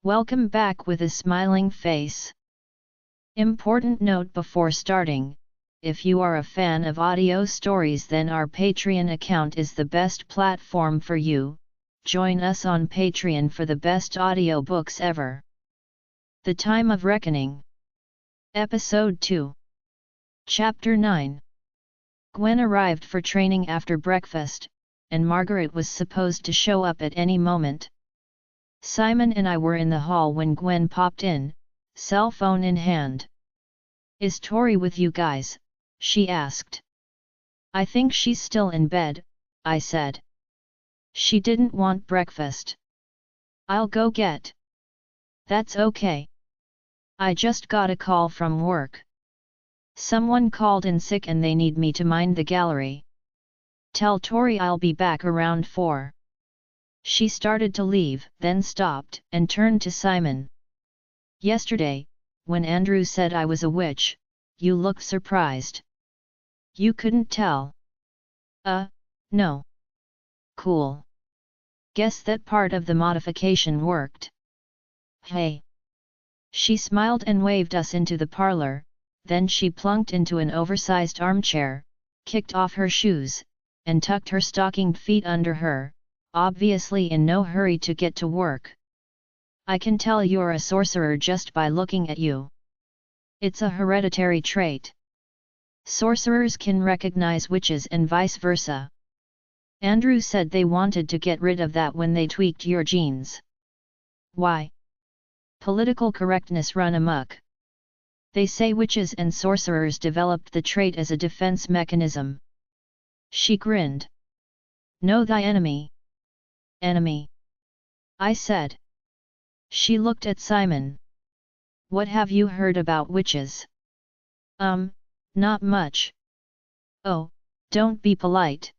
Welcome back with a smiling face. Important note before starting, if you are a fan of audio stories, then our Patreon account is the best platform for you. Join us on Patreon for the best audiobooks ever. The Time of Reckoning. Episode 2. Chapter 9. Gwen arrived for training after breakfast, and Margaret was supposed to show up at any moment. Simon and I were in the hall when Gwen popped in, cell phone in hand. "Is Tori with you guys?" she asked. "I think she's still in bed," I said. "She didn't want breakfast." "I'll go get." "That's okay. I just got a call from work. Someone called in sick and they need me to mind the gallery. Tell Tori I'll be back around 4. She started to leave, then stopped, and turned to Simon. "Yesterday, when Andrew said I was a witch, you looked surprised. You couldn't tell?" No. Cool. Guess that part of the modification worked. Hey. She smiled and waved us into the parlor, then she plunked into an oversized armchair, kicked off her shoes, and tucked her stockinged feet under her, obviously in no hurry to get to work. "I can tell you're a sorcerer just by looking at you. It's a hereditary trait. Sorcerers can recognize witches and vice versa. Andrew said they wanted to get rid of that when they tweaked your genes." "Why?" "Political correctness run amok. They say witches and sorcerers developed the trait as a defense mechanism." She grinned. "Know thy enemy." "Enemy?" I said. She looked at Simon. "What have you heard about witches?" Not much." "Oh, don't be polite.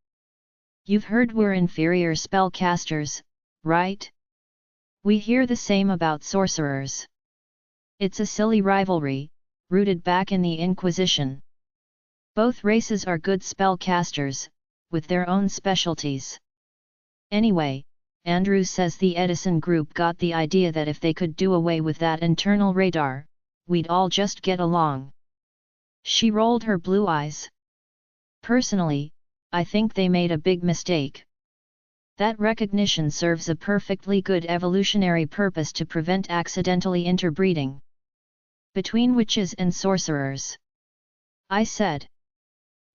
You've heard we're inferior spellcasters, right? We hear the same about sorcerers. It's a silly rivalry, rooted back in the Inquisition. Both races are good spellcasters, with their own specialties. Anyway, Andrew says the Edison group got the idea that if they could do away with that internal radar, we'd all just get along." She rolled her blue eyes. "Personally, I think they made a big mistake. That recognition serves a perfectly good evolutionary purpose to prevent accidentally interbreeding between witches and sorcerers," I said.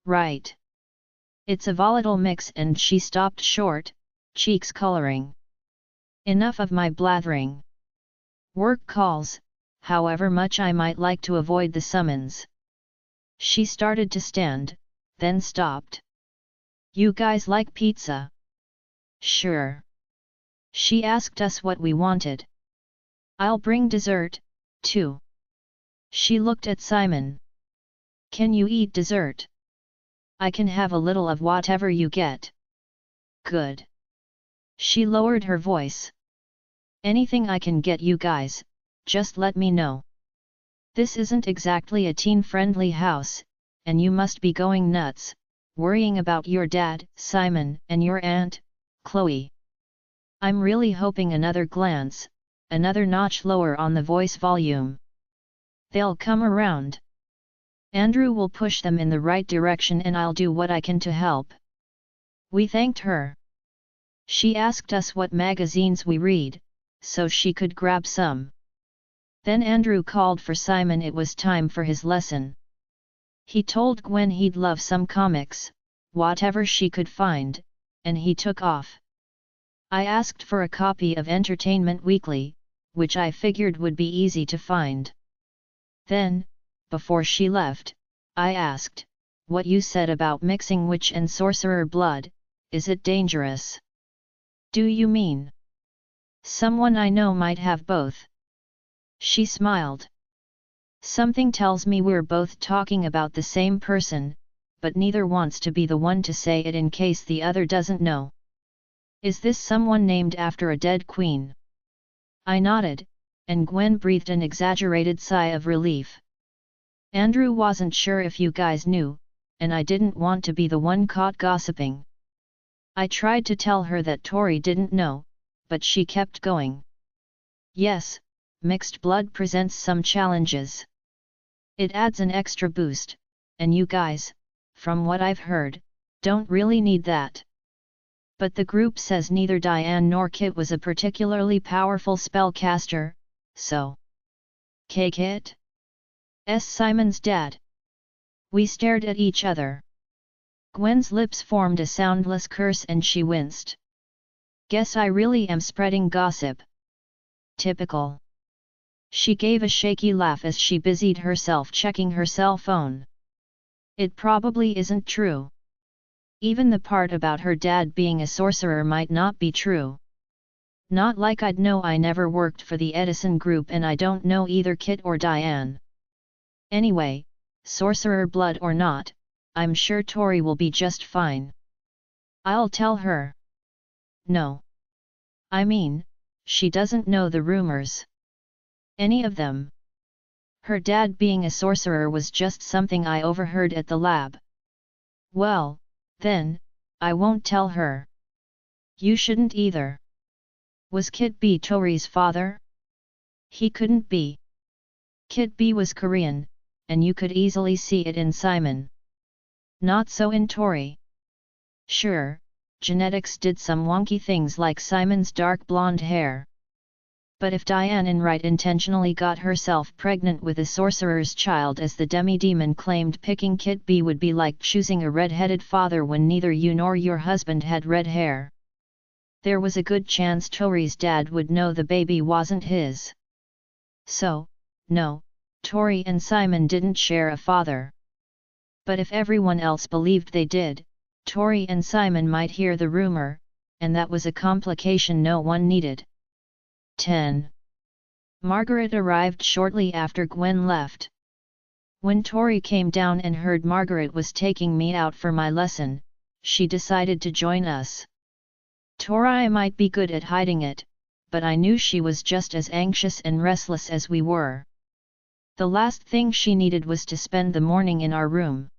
"Right. It's a volatile mix," and she stopped short, cheeks coloring. "Enough of my blathering. Work calls, however much I might like to avoid the summons." She started to stand, then stopped. "You guys like pizza?" "Sure." She asked us what we wanted. "I'll bring dessert, too." She looked at Simon. "Can you eat dessert?" "I can have a little of whatever you get." "Good." She lowered her voice. "Anything I can get you guys, just let me know. This isn't exactly a teen-friendly house, and you must be going nuts, worrying about your dad, Simon, and your aunt, Chloe." I'm really hoping another glance, another notch lower on the voice volume. "They'll come around. Andrew will push them in the right direction and I'll do what I can to help." We thanked her. She asked us what magazines we read, so she could grab some. Then Andrew called for Simon. It was time for his lesson. He told Gwen he'd love some comics, whatever she could find, and he took off. I asked for a copy of Entertainment Weekly, which I figured would be easy to find. Then, before she left, I asked, "What you said about mixing witch and sorcerer blood, is it dangerous?" "Do you mean someone I know might have both?" She smiled. "Something tells me we're both talking about the same person, but neither wants to be the one to say it in case the other doesn't know." "Is this someone named after a dead queen?" I nodded, and Gwen breathed an exaggerated sigh of relief. "Andrew wasn't sure if you guys knew, and I didn't want to be the one caught gossiping." I tried to tell her that Tori didn't know, but she kept going. Yes, mixed blood presents some challenges. It adds an extra boost, and you guys, from what I've heard, don't really need that. But the group says neither Diane nor Kit was a particularly powerful spellcaster, so... Kit? Simon's dad. We stared at each other. Gwen's lips formed a soundless curse and she winced. Guess I really am spreading gossip. Typical. She gave a shaky laugh as she busied herself checking her cell phone. It probably isn't true. Even the part about her dad being a sorcerer might not be true. Not like I'd know. I never worked for the Edison Group and I don't know either Kit or Diane. Anyway, sorcerer blood or not, I'm sure Tori will be just fine. I'll tell her. No. I mean, she doesn't know the rumors. Any of them. Her dad being a sorcerer was just something I overheard at the lab. Well, then, I won't tell her. You shouldn't either. Was Kit B Tori's father? He couldn't be. Kit B was Korean, and you could easily see it in Simon. Not so in Tori. Sure, genetics did some wonky things like Simon's dark blonde hair. But if Diane Enright intentionally got herself pregnant with a sorcerer's child, as the demi-demon claimed, picking Kit B would be like choosing a red-headed father when neither you nor your husband had red hair. There was a good chance Tori's dad would know the baby wasn't his. So, no, Tori and Simon didn't share a father. But if everyone else believed they did, Tori and Simon might hear the rumor, and that was a complication no one needed. 10. Margaret arrived shortly after Gwen left. When Tori came down and heard Margaret was taking me out for my lesson, she decided to join us. Tori might be good at hiding it, but I knew she was just as anxious and restless as we were. The last thing she needed was to spend the morning in our room.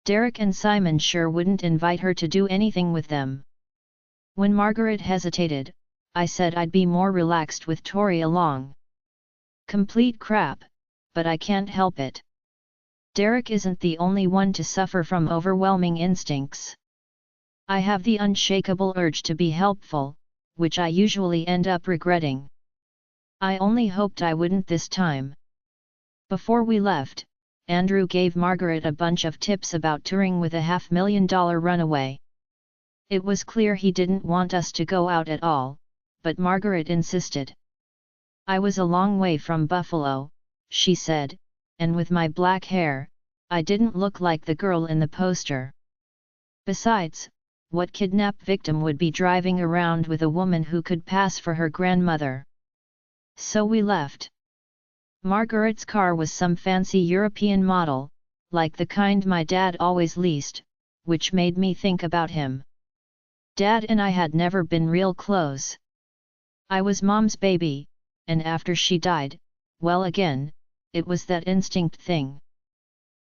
Derek and Simon sure wouldn't invite her to do anything with them. When Margaret hesitated, I said I'd be more relaxed with Tori along. Complete crap, but I can't help it. Derek isn't the only one to suffer from overwhelming instincts. I have the unshakable urge to be helpful, which I usually end up regretting. I only hoped I wouldn't this time. Before we left, Andrew gave Margaret a bunch of tips about touring with a $500,000 runaway. It was clear he didn't want us to go out at all, but Margaret insisted. I was a long way from Buffalo, she said, and with my black hair, I didn't look like the girl in the poster. Besides, what kidnap victim would be driving around with a woman who could pass for her grandmother? So we left. Margaret's car was some fancy European model, like the kind my dad always leased, which made me think about him. Dad and I had never been real close. I was Mom's baby, and after she died, well again, it was that instinct thing.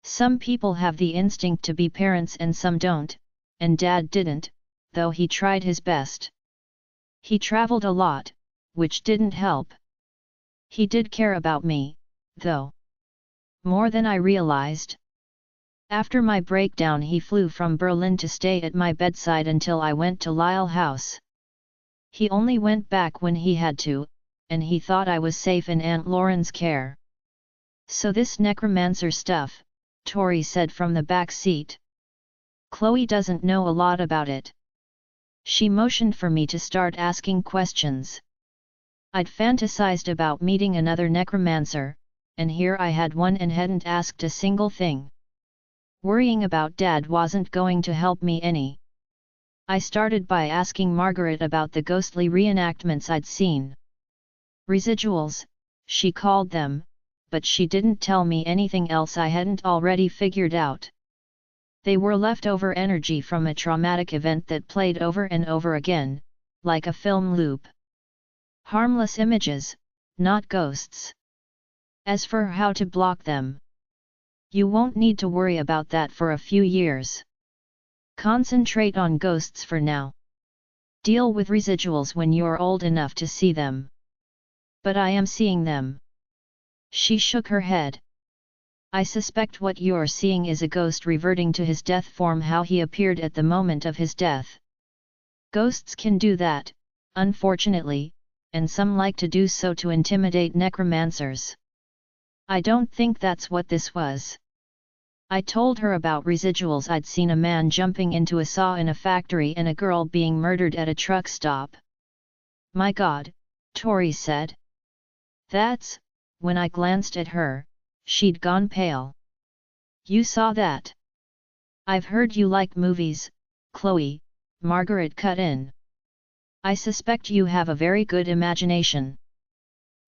Some people have the instinct to be parents and some don't, and Dad didn't, though he tried his best. He traveled a lot, which didn't help. He did care about me, though. More than I realized. After my breakdown he flew from Berlin to stay at my bedside until I went to Lyle House. He only went back when he had to, and he thought I was safe in Aunt Lauren's care. So this necromancer stuff, Tori said from the back seat. Chloe doesn't know a lot about it. She motioned for me to start asking questions. I'd fantasized about meeting another necromancer, and here I had one and hadn't asked a single thing. Worrying about Dad wasn't going to help me any. I started by asking Margaret about the ghostly reenactments I'd seen. Residuals, she called them, but she didn't tell me anything else I hadn't already figured out. They were leftover energy from a traumatic event that played over and over again, like a film loop. Harmless images, not ghosts. As for how to block them, you won't need to worry about that for a few years. Concentrate on ghosts for now. Deal with residuals when you're old enough to see them. But I am seeing them. She shook her head. I suspect what you're seeing is a ghost reverting to his death form, how he appeared at the moment of his death. Ghosts can do that, unfortunately, and some like to do so to intimidate necromancers. I don't think that's what this was. I told her about residuals. I'd seen a man jumping into a saw in a factory and a girl being murdered at a truck stop. My God, Tori said. That's, when I glanced at her, she'd gone pale. You saw that? I've heard you like movies, Chloe, Margaret cut in. I suspect you have a very good imagination.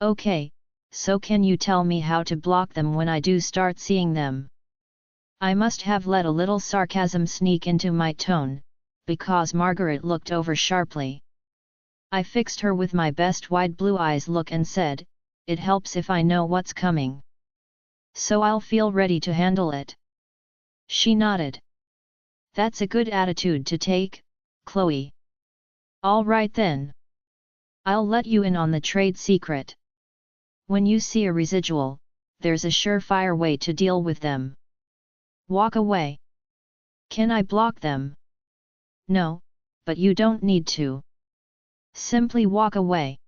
Okay, so can you tell me how to block them when I do start seeing them? I must have let a little sarcasm sneak into my tone, because Margaret looked over sharply. I fixed her with my best wide blue eyes look and said, it helps if I know what's coming. So I'll feel ready to handle it. She nodded. That's a good attitude to take, Chloe. All right then. I'll let you in on the trade secret. When you see a residual, there's a surefire way to deal with them. Walk away. Can I block them? No, but you don't need to. Simply walk away.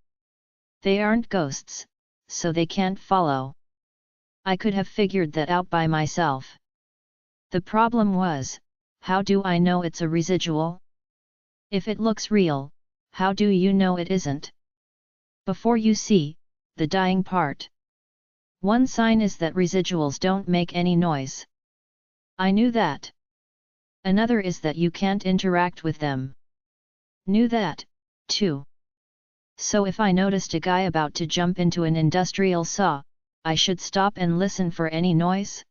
They aren't ghosts, so they can't follow. I could have figured that out by myself. The problem was, how do I know it's a residual? If it looks real, how do you know it isn't? Before you see the dying part. One sign is that residuals don't make any noise. I knew that. Another is that you can't interact with them. Knew that, too. So if I noticed a guy about to jump into an industrial saw, I should stop and listen for any noise?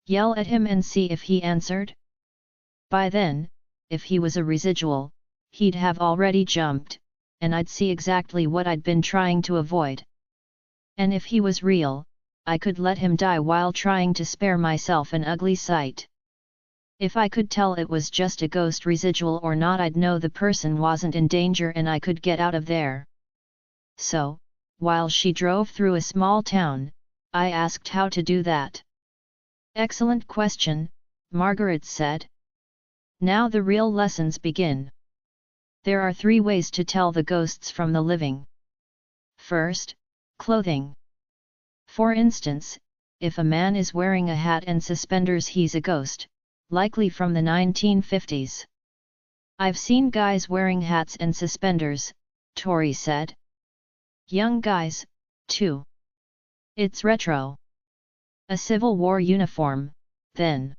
Yell at him and see if he answered? By then, if he was a residual, he'd have already jumped, and I'd see exactly what I'd been trying to avoid. And if he was real, I could let him die while trying to spare myself an ugly sight. If I could tell it was just a ghost residual or not, I'd know the person wasn't in danger and I could get out of there. So, while she drove through a small town, I asked how to do that. Excellent question, Margaret said. Now the real lessons begin. There are 3 ways to tell the ghosts from the living. First, clothing. For instance, if a man is wearing a hat and suspenders, he's a ghost, likely from the 1950s. I've seen guys wearing hats and suspenders, Tori said. Young guys, too. It's retro. A Civil War uniform, then.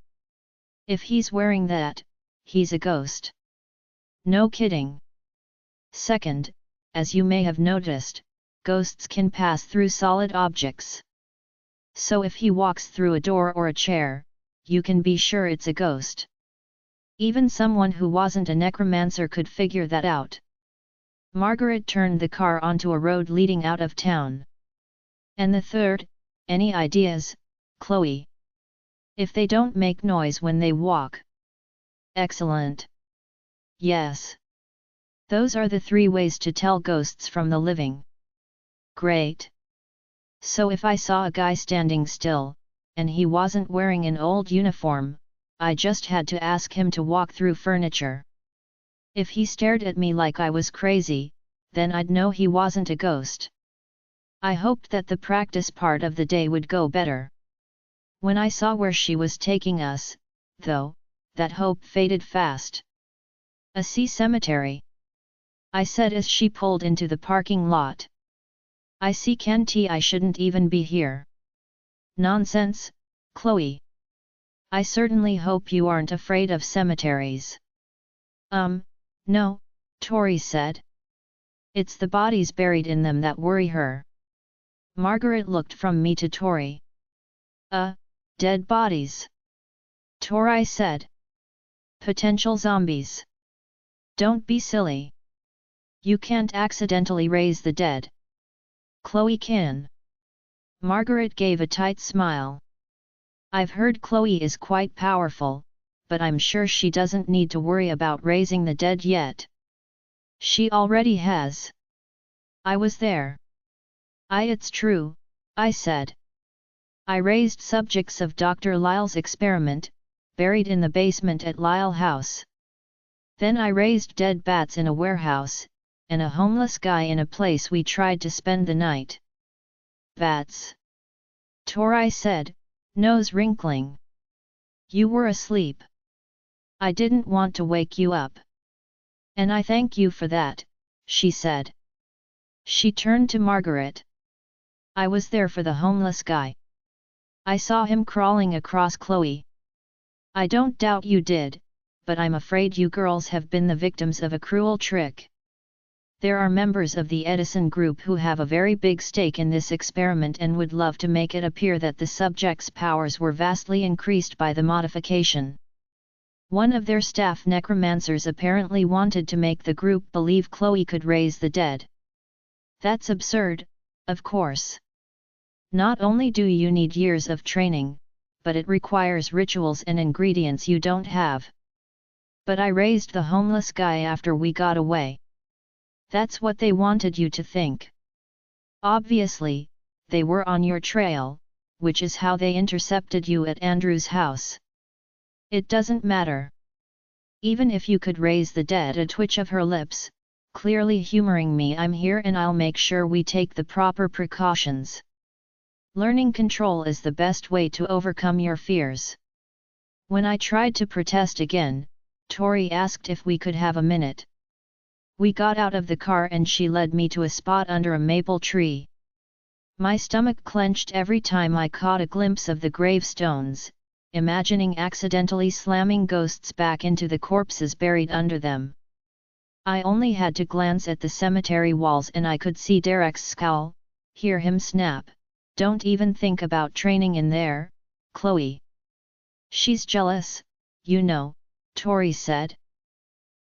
If he's wearing that, he's a ghost. No kidding. Second, as you may have noticed, ghosts can pass through solid objects. So if he walks through a door or a chair, you can be sure it's a ghost. Even someone who wasn't a necromancer could figure that out. Margaret turned the car onto a road leading out of town. And the third, any ideas, Chloe? If they don't make noise when they walk. Excellent. Yes. Those are the 3 ways to tell ghosts from the living. Great. So if I saw a guy standing still, and he wasn't wearing an old uniform, I just had to ask him to walk through furniture. If he stared at me like I was crazy, then I'd know he wasn't a ghost. I hoped that the practice part of the day would go better. When I saw where she was taking us, though, that hope faded fast. A cemetery, I said as she pulled into the parking lot. I see, Kenty, I shouldn't even be here. Nonsense, Chloe. I certainly hope you aren't afraid of cemeteries. No, Tori said. It's the bodies buried in them that worry her. Margaret looked from me to Tori. Dead bodies. Tori said. Potential zombies. Don't be silly. You can't accidentally raise the dead. Chloe can. Margaret gave a tight smile. I've heard Chloe is quite powerful, but I'm sure she doesn't need to worry about raising the dead yet. She already has. I was there. It's true," I said. I raised subjects of Dr. Lyle's experiment, buried in the basement at Lyle House. Then I raised dead bats in a warehouse, and a homeless guy in a place we tried to spend the night. Bats? Tori said, nose wrinkling. You were asleep. I didn't want to wake you up. And I thank you for that, she said. She turned to Margaret. I was there for the homeless guy. I saw him crawling across Chloe. I don't doubt you did, but I'm afraid you girls have been the victims of a cruel trick. There are members of the Edison group who have a very big stake in this experiment and would love to make it appear that the subject's powers were vastly increased by the modification. One of their staff necromancers apparently wanted to make the group believe Chloe could raise the dead. That's absurd, of course. Not only do you need years of training, but it requires rituals and ingredients you don't have. But I raised the homeless guy after we got away. That's what they wanted you to think. Obviously, they were on your trail, which is how they intercepted you at Andrew's house. It doesn't matter. Even if you could raise the dead, a twitch of her lips, clearly humoring me. I'm here and I'll make sure we take the proper precautions. Learning control is the best way to overcome your fears. When I tried to protest again, Tori asked if we could have a minute. We got out of the car and she led me to a spot under a maple tree. My stomach clenched every time I caught a glimpse of the gravestones, imagining accidentally slamming ghosts back into the corpses buried under them. I only had to glance at the cemetery walls and I could see Derek's scowl, hear him snap, "Don't even think about training in there, Chloe." She's jealous, you know, Tori said.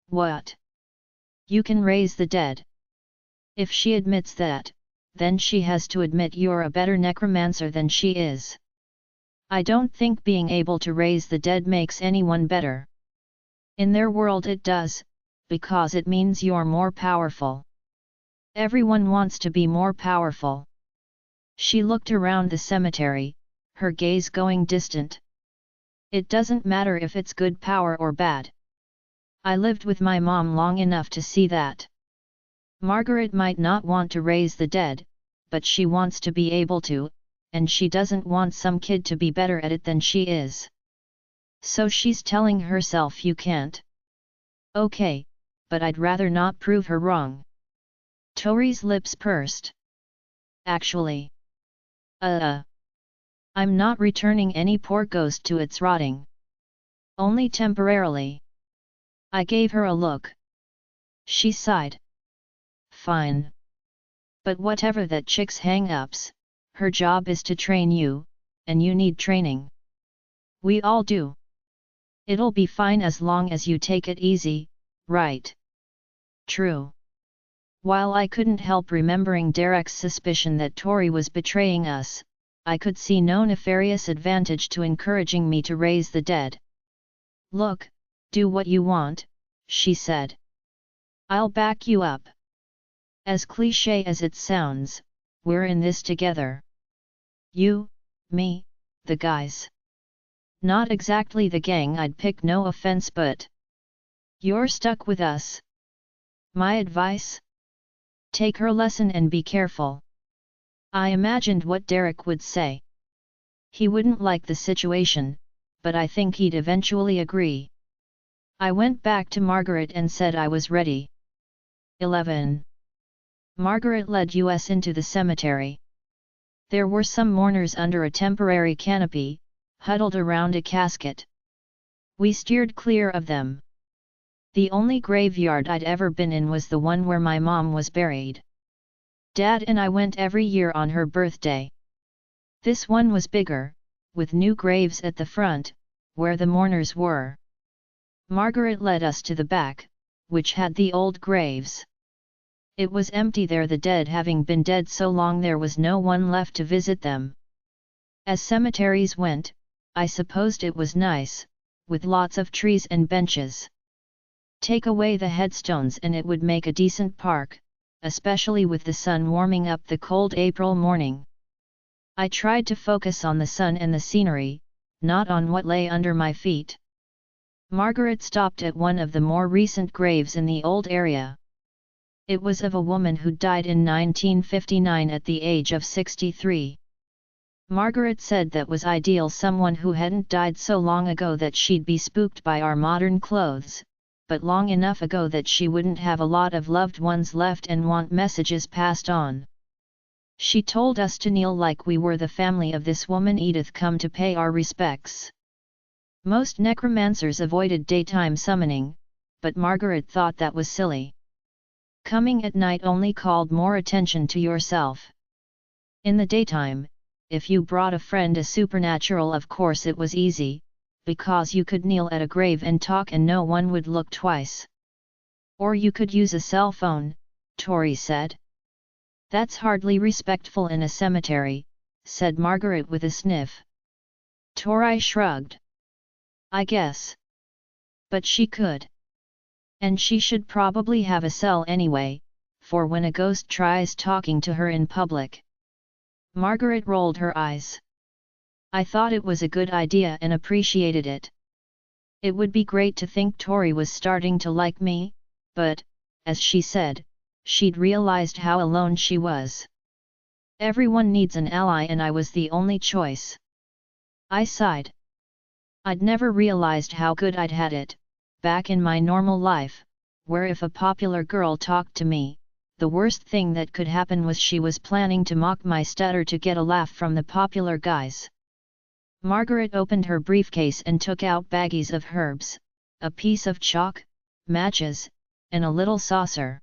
What? You can raise the dead. If she admits that, then she has to admit you're a better necromancer than she is. I don't think being able to raise the dead makes anyone better. In their world it does, because it means you're more powerful. Everyone wants to be more powerful. She looked around the cemetery, her gaze going distant. It doesn't matter if it's good power or bad. I lived with my mom long enough to see that. Margaret might not want to raise the dead, but she wants to be able to, and she doesn't want some kid to be better at it than she is. So she's telling herself you can't. Okay, but I'd rather not prove her wrong. Tori's lips pursed. Actually. I'm not returning any poor ghost to its rotting. Only temporarily. I gave her a look. She sighed. Fine. But whatever that chick's hang-ups, her job is to train you, and you need training. We all do. It'll be fine as long as you take it easy, right? True. While I couldn't help remembering Derek's suspicion that Tori was betraying us, I could see no nefarious advantage to encouraging me to raise the dead. Look, do what you want, she said. I'll back you up. As cliché as it sounds, we're in this together. You, me, the guys. Not exactly the gang I'd pick, no offense, but you're stuck with us. My advice? Take her lesson and be careful. I imagined what Derek would say. He wouldn't like the situation, but I think he'd eventually agree. I went back to Margaret and said I was ready. 11. Margaret led us into the cemetery. There were some mourners under a temporary canopy, huddled around a casket. We steered clear of them. The only graveyard I'd ever been in was the one where my mom was buried. Dad and I went every year on her birthday. This one was bigger, with new graves at the front, where the mourners were. Margaret led us to the back, which had the old graves. It was empty there, the dead having been dead so long there was no one left to visit them. As cemeteries went, I supposed it was nice, with lots of trees and benches. Take away the headstones and it would make a decent park, especially with the sun warming up the cold April morning. I tried to focus on the sun and the scenery, not on what lay under my feet. Margaret stopped at one of the more recent graves in the old area. It was of a woman who died in 1959 at the age of 63. Margaret said that was ideal, someone who hadn't died so long ago that she'd be spooked by our modern clothes, but long enough ago that she wouldn't have a lot of loved ones left and want messages passed on. She told us to kneel like we were the family of this woman Edith, come to pay our respects. Most necromancers avoided daytime summoning, but Margaret thought that was silly. Coming at night only called more attention to yourself. In the daytime, if you brought a friend as supernatural, of course it was easy, because you could kneel at a grave and talk and no one would look twice. Or you could use a cell phone, Tori said. That's hardly respectful in a cemetery, said Margaret with a sniff. Tori shrugged. I guess. But she could. And she should probably have a cell anyway, for when a ghost tries talking to her in public. Margaret rolled her eyes. I thought it was a good idea and appreciated it. It would be great to think Tori was starting to like me, but, as she said, she'd realized how alone she was. Everyone needs an ally and I was the only choice. I sighed. I'd never realized how good I'd had it, back in my normal life, where if a popular girl talked to me, the worst thing that could happen was she was planning to mock my stutter to get a laugh from the popular guys. Margaret opened her briefcase and took out baggies of herbs, a piece of chalk, matches, and a little saucer.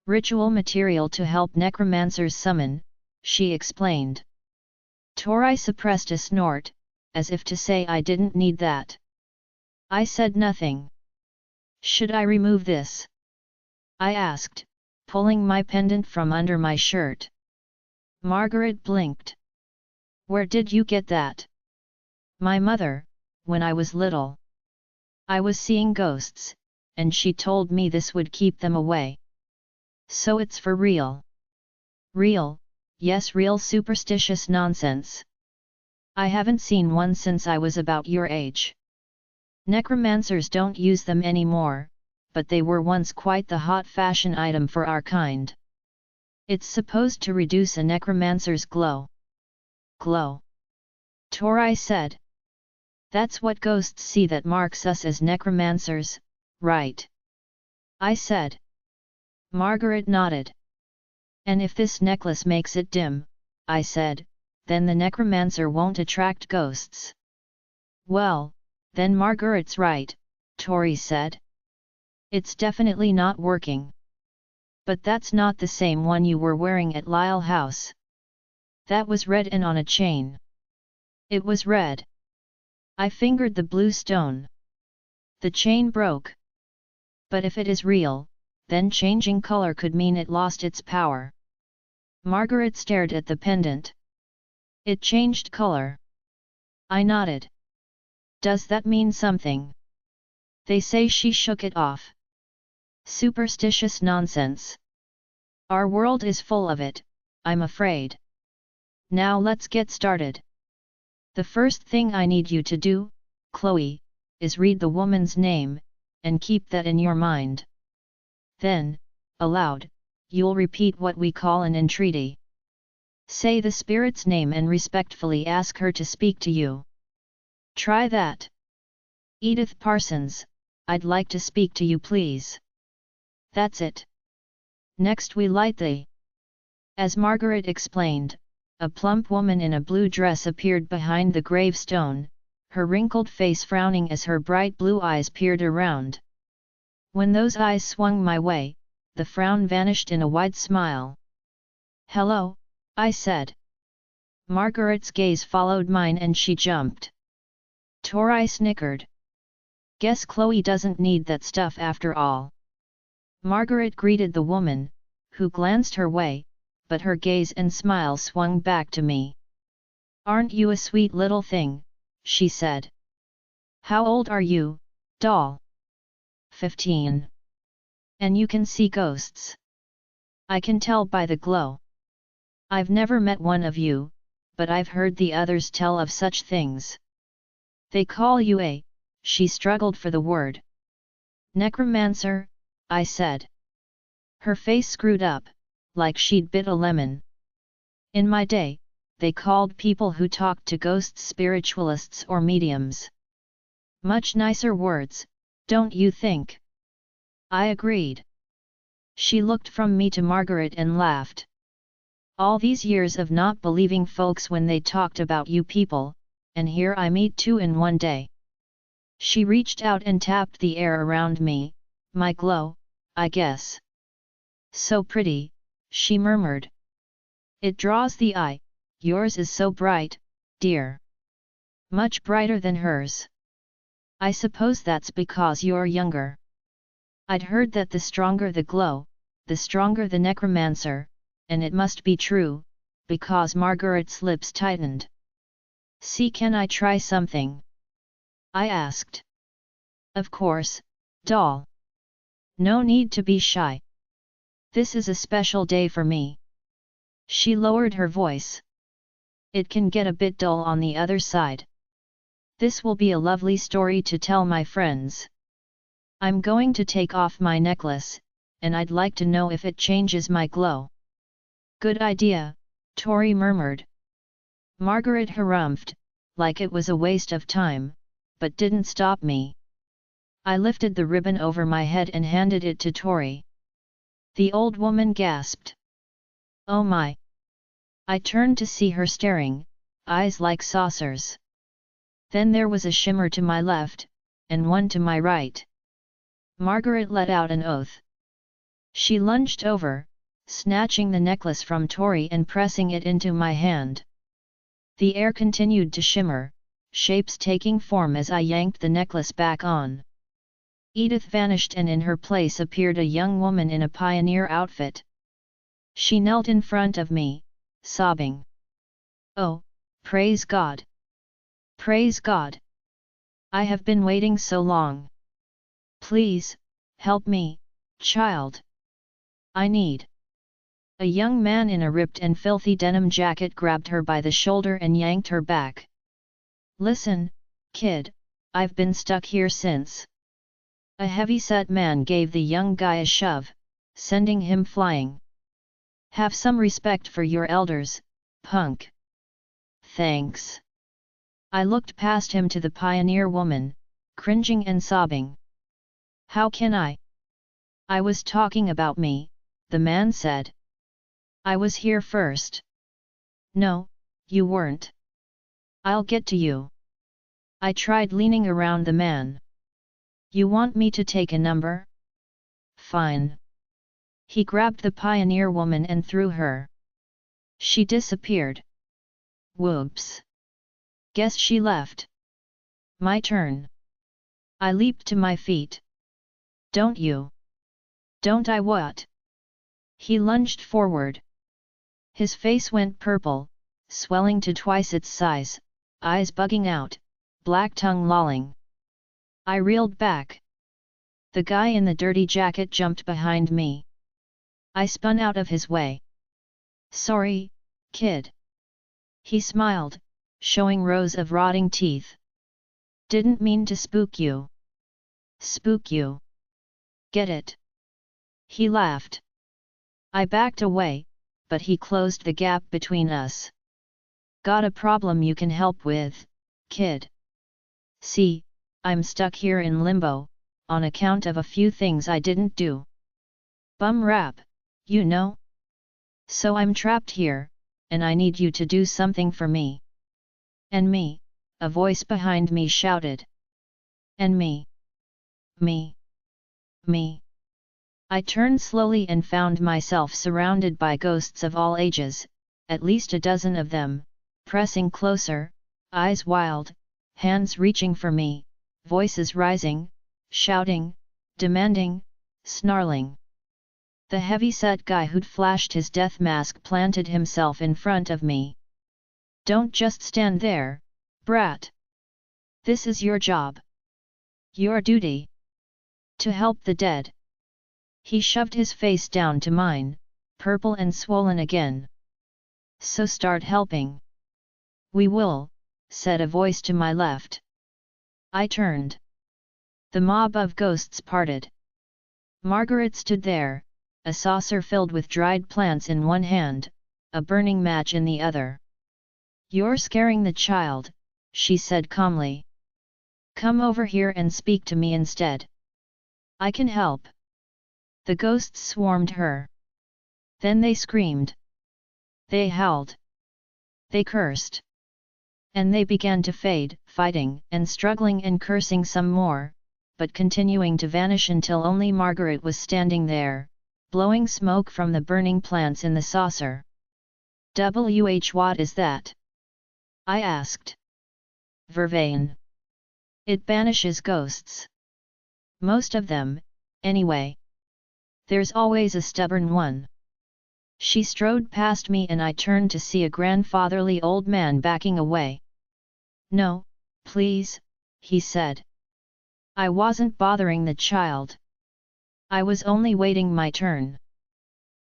Ritual material to help necromancers summon, she explained. Tori suppressed a snort, as if to say I didn't need that. I said nothing. Should I remove this? I asked, pulling my pendant from under my shirt. Margaret blinked. Where did you get that? My mother, when I was little. I was seeing ghosts, and she told me this would keep them away. So it's for real. Real, yes, real superstitious nonsense. I haven't seen one since I was about your age. Necromancers don't use them anymore, but they were once quite the hot fashion item for our kind. It's supposed to reduce a necromancer's glow. Glow? Tori said. That's what ghosts see that marks us as necromancers, right? I said. Margaret nodded. And if this necklace makes it dim, I said, then the necromancer won't attract ghosts. Well, then Margaret's right, Tori said. It's definitely not working. But that's not the same one you were wearing at Lyle House. That was red and on a chain. It was red. I fingered the blue stone. The chain broke. But if it is real, then changing color could mean it lost its power. Margaret stared at the pendant. It changed color. I nodded. Does that mean something? They say. She shook it off. Superstitious nonsense. Our world is full of it, I'm afraid. Now let's get started. The first thing I need you to do, Chloe, is read the woman's name, and keep that in your mind. Then, aloud, you'll repeat what we call an entreaty. Say the spirit's name and respectfully ask her to speak to you. Try that. Edith Parsons, I'd like to speak to you, please. That's it. Next we light the... As Margaret explained, a plump woman in a blue dress appeared behind the gravestone, her wrinkled face frowning as her bright blue eyes peered around. When those eyes swung my way, the frown vanished in a wide smile. Hello, I said. Margaret's gaze followed mine and she jumped. Tori snickered. Guess Chloe doesn't need that stuff after all. Margaret greeted the woman, who glanced her way, but her gaze and smile swung back to me. Aren't you a sweet little thing, she said. How old are you, doll? 15. And you can see ghosts. I can tell by the glow. I've never met one of you, but I've heard the others tell of such things. They call you a, she struggled for the word. Necromancer, I said. Her face screwed up, like she'd bit a lemon. In my day, they called people who talked to ghosts spiritualists or mediums. Much nicer words, don't you think? I agreed. She looked from me to Margaret and laughed. All these years of not believing folks when they talked about you people, and here I meet two in one day. She reached out and tapped the air around me, my glow, I guess. So pretty, she murmured. It draws the eye, yours is so bright, dear. Much brighter than hers. I suppose that's because you're younger. I'd heard that the stronger the glow, the stronger the necromancer, and it must be true, because Margaret's lips tightened. See, can I try something? I asked. Of course, doll. No need to be shy. This is a special day for me. She lowered her voice. It can get a bit dull on the other side. This will be a lovely story to tell my friends. I'm going to take off my necklace, and I'd like to know if it changes my glow. Good idea, Tori murmured. Margaret harumphed, like it was a waste of time, but didn't stop me. I lifted the ribbon over my head and handed it to Tori. The old woman gasped. Oh my! I turned to see her staring, eyes like saucers. Then there was a shimmer to my left, and one to my right. Margaret let out an oath. She lunged over, snatching the necklace from Tori and pressing it into my hand. The air continued to shimmer, shapes taking form as I yanked the necklace back on. Edith vanished and in her place appeared a young woman in a pioneer outfit. She knelt in front of me, sobbing. Oh, praise God! Praise God! I have been waiting so long. Please, help me, child. I need. A young man in a ripped and filthy denim jacket grabbed her by the shoulder and yanked her back. Listen, kid, I've been stuck here since. A heavy-set man gave the young guy a shove, sending him flying. Have some respect for your elders, punk. Thanks. I looked past him to the pioneer woman, cringing and sobbing. How can I? I was talking about me, the man said. I was here first. No, you weren't. I'll get to you. I tried leaning around the man. You want me to take a number? Fine. He grabbed the pioneer woman and threw her. She disappeared. Whoops. Guess she left. My turn. I leaped to my feet. Don't you? Don't I what? He lunged forward. His face went purple, swelling to twice its size, eyes bugging out, black tongue lolling. I reeled back. The guy in the dirty jacket jumped behind me. I spun out of his way. Sorry, kid. He smiled, showing rows of rotting teeth. Didn't mean to spook you. Spook you. Get it? He laughed. I backed away, but he closed the gap between us. Got a problem you can help with, kid? See, I'm stuck here in limbo, on account of a few things I didn't do. Bum rap, you know? So I'm trapped here, and I need you to do something for me. And me, a voice behind me shouted. And me. Me. Me. I turned slowly and found myself surrounded by ghosts of all ages, at least a dozen of them, pressing closer, eyes wild, hands reaching for me, voices rising, shouting, demanding, snarling. The heavy-set guy who'd flashed his death mask planted himself in front of me. Don't just stand there, brat. This is your job. Your duty. To help the dead. He shoved his face down to mine, purple and swollen again. So start helping. We will, said a voice to my left. I turned. The mob of ghosts parted. Margaret stood there, a saucer filled with dried plants in one hand, a burning match in the other. You're scaring the child, she said calmly. Come over here and speak to me instead. I can help. The ghosts swarmed her. Then they screamed. They howled. They cursed. And they began to fade, fighting and struggling and cursing some more, but continuing to vanish until only Margaret was standing there, blowing smoke from the burning plants in the saucer. What is that? I asked. Vervain. It banishes ghosts. Most of them, anyway. There's always a stubborn one. She strode past me and I turned to see a grandfatherly old man backing away. No, please, he said. I wasn't bothering the child. I was only waiting my turn.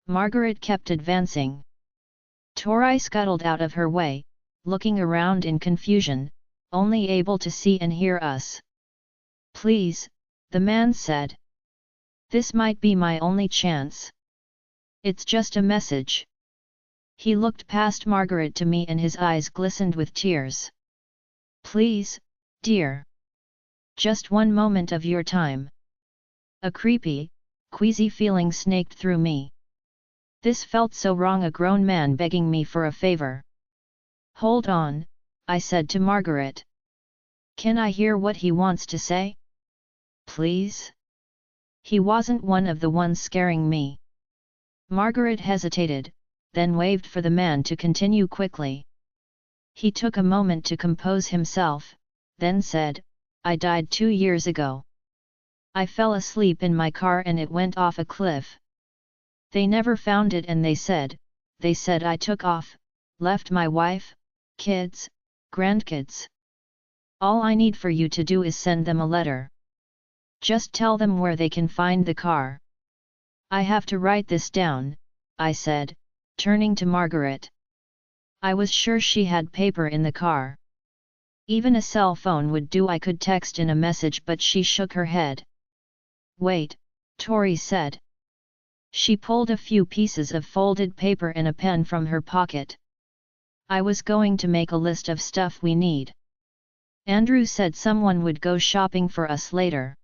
Margaret kept advancing. Tori scuttled out of her way, looking around in confusion, only able to see and hear us. Please, the man said. This might be my only chance. It's just a message. He looked past Margaret to me and his eyes glistened with tears. Please, dear. Just one moment of your time. A creepy, queasy feeling snaked through me. This felt so wrong, a grown man begging me for a favor. Hold on, I said to Margaret. Can I hear what he wants to say? Please? He wasn't one of the ones scaring me. Margaret hesitated, then waved for the man to continue quickly. He took a moment to compose himself, then said, I died 2 years ago. I fell asleep in my car and it went off a cliff. They never found it and they said I took off, left my wife, kids, grandkids. All I need for you to do is send them a letter. Just tell them where they can find the car. I have to write this down, I said, turning to Margaret. I was sure she had paper in the car. Even a cell phone would do. I could text in a message, but she shook her head. Wait, Tori said. She pulled a few pieces of folded paper and a pen from her pocket. I was going to make a list of stuff we need. Andrew said someone would go shopping for us later.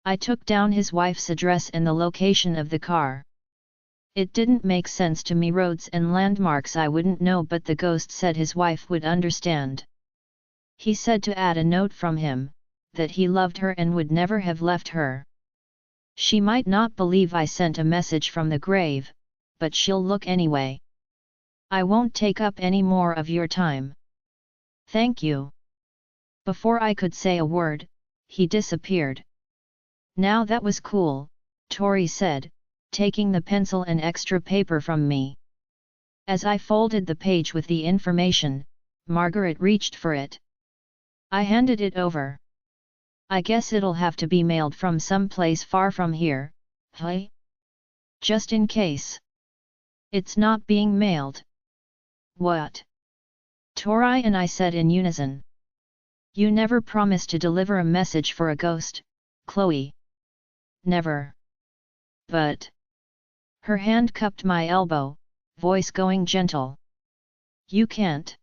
I took down his wife's address and the location of the car. It didn't make sense to me, roads and landmarks I wouldn't know, but the ghost said his wife would understand. He said to add a note from him, that he loved her and would never have left her. She might not believe I sent a message from the grave, but she'll look anyway. I won't take up any more of your time. Thank you. Before I could say a word, he disappeared. Now that was cool, Tori said, taking the pencil and extra paper from me. As I folded the page with the information, Margaret reached for it. I handed it over. I guess it'll have to be mailed from some place far from here, hey? Just in case. It's not being mailed. What? Tori and I said in unison. You never promised to deliver a message for a ghost, Chloe. Never. But. Her hand cupped my elbow, voice going gentle. You can't.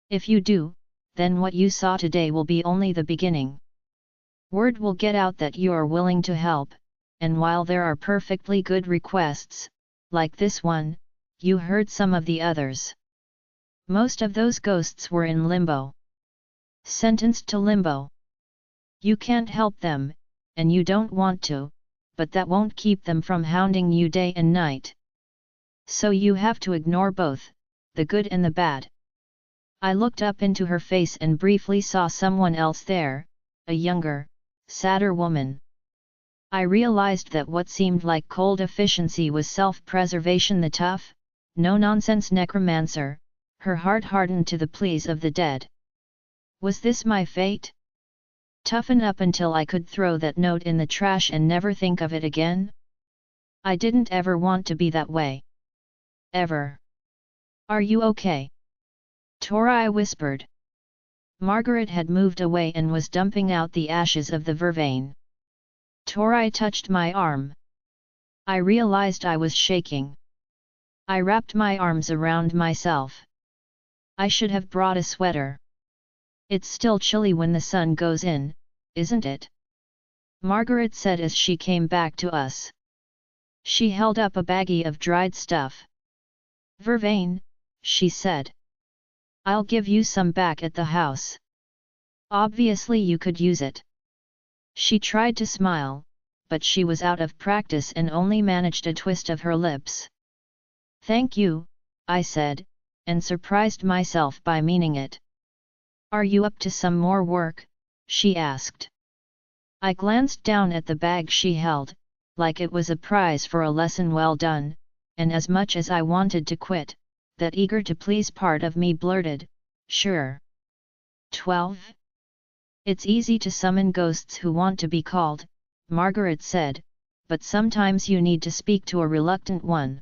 If you do, then what you saw today will be only the beginning. Word will get out that you are willing to help, and while there are perfectly good requests, like this one, you heard some of the others. Most of those ghosts were in limbo. Sentenced to limbo. You can't help them, and you don't want to, but that won't keep them from hounding you day and night. So you have to ignore both, the good and the bad. I looked up into her face and briefly saw someone else there, a younger, sadder woman. I realized that what seemed like cold efficiency was self-preservation. The tough, no-nonsense necromancer, her heart hardened to the pleas of the dead. Was this my fate? Toughen up until I could throw that note in the trash and never think of it again? I didn't ever want to be that way. ever. Are you okay? Tori whispered. Margaret had moved away and was dumping out the ashes of the vervain. Tori touched my arm. I realized I was shaking. I wrapped my arms around myself. I should have brought a sweater. It's still chilly when the sun goes in, isn't it? Margaret said as she came back to us. She held up a baggie of dried stuff. Vervain, she said. I'll give you some back at the house. Obviously you could use it. She tried to smile, but she was out of practice and only managed a twist of her lips. Thank you, I said, and surprised myself by meaning it. Are you up to some more work? She asked. I glanced down at the bag she held, like it was a prize for a lesson well done, and as much as I wanted to quit, that eager to please part of me blurted, sure. 12. It's easy to summon ghosts who want to be called, Margaret said, but sometimes you need to speak to a reluctant one.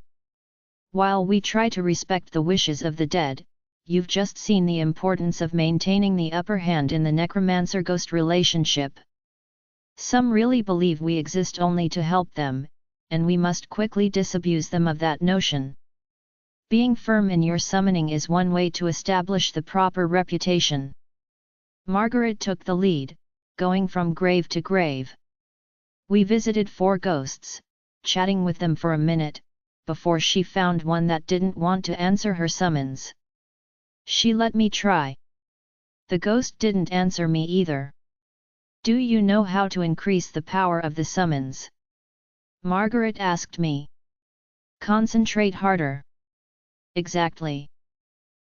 While we try to respect the wishes of the dead, you've just seen the importance of maintaining the upper hand in the necromancer-ghost relationship. Some really believe we exist only to help them, and we must quickly disabuse them of that notion. Being firm in your summoning is one way to establish the proper reputation. Margaret took the lead, going from grave to grave. We visited 4 ghosts, chatting with them for a minute, before she found one that didn't want to answer her summons. She let me try. The ghost didn't answer me either. Do you know how to increase the power of the summons? Margaret asked me. Concentrate harder. Exactly.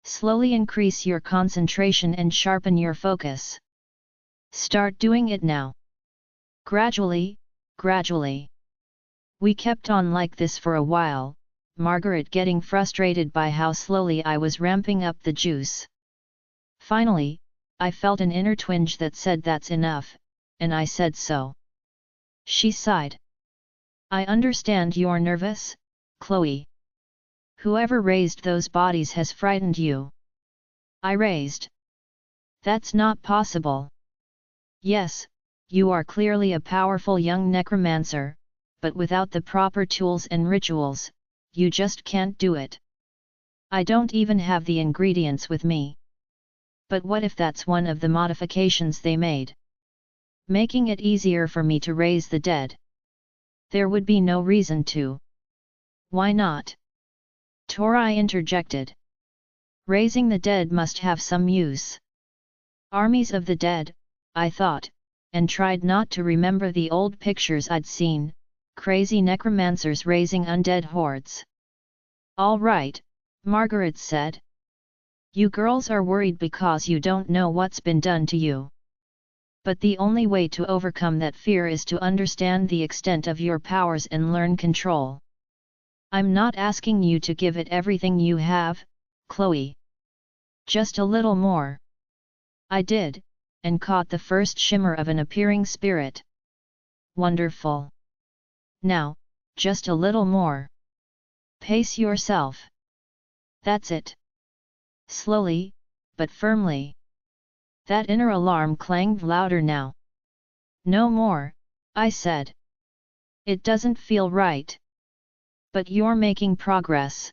Slowly increase your concentration and sharpen your focus. Start doing it now. Gradually, gradually. We kept on like this for a while, Margaret getting frustrated by how slowly I was ramping up the juice. Finally, I felt an inner twinge that said that's enough, and I said so. She sighed. I understand you're nervous, Chloe. Whoever raised those bodies has frightened you. I raised. That's not possible. Yes, you are clearly a powerful young necromancer, but without the proper tools and rituals, you just can't do it. I don't even have the ingredients with me. But what if that's one of the modifications they made? Making it easier for me to raise the dead. There would be no reason to. Why not? Tori interjected. Raising the dead must have some use. Armies of the dead, I thought, and tried not to remember the old pictures I'd seen, crazy necromancers raising undead hordes. All right, Margaret said. You girls are worried because you don't know what's been done to you. But the only way to overcome that fear is to understand the extent of your powers and learn control. I'm not asking you to give it everything you have, Chloe. Just a little more. I did, and caught the first shimmer of an appearing spirit. Wonderful. Now, just a little more. Pace yourself. That's it. Slowly, but firmly. That inner alarm clanged louder now. No more, I said. It doesn't feel right. But you're making progress.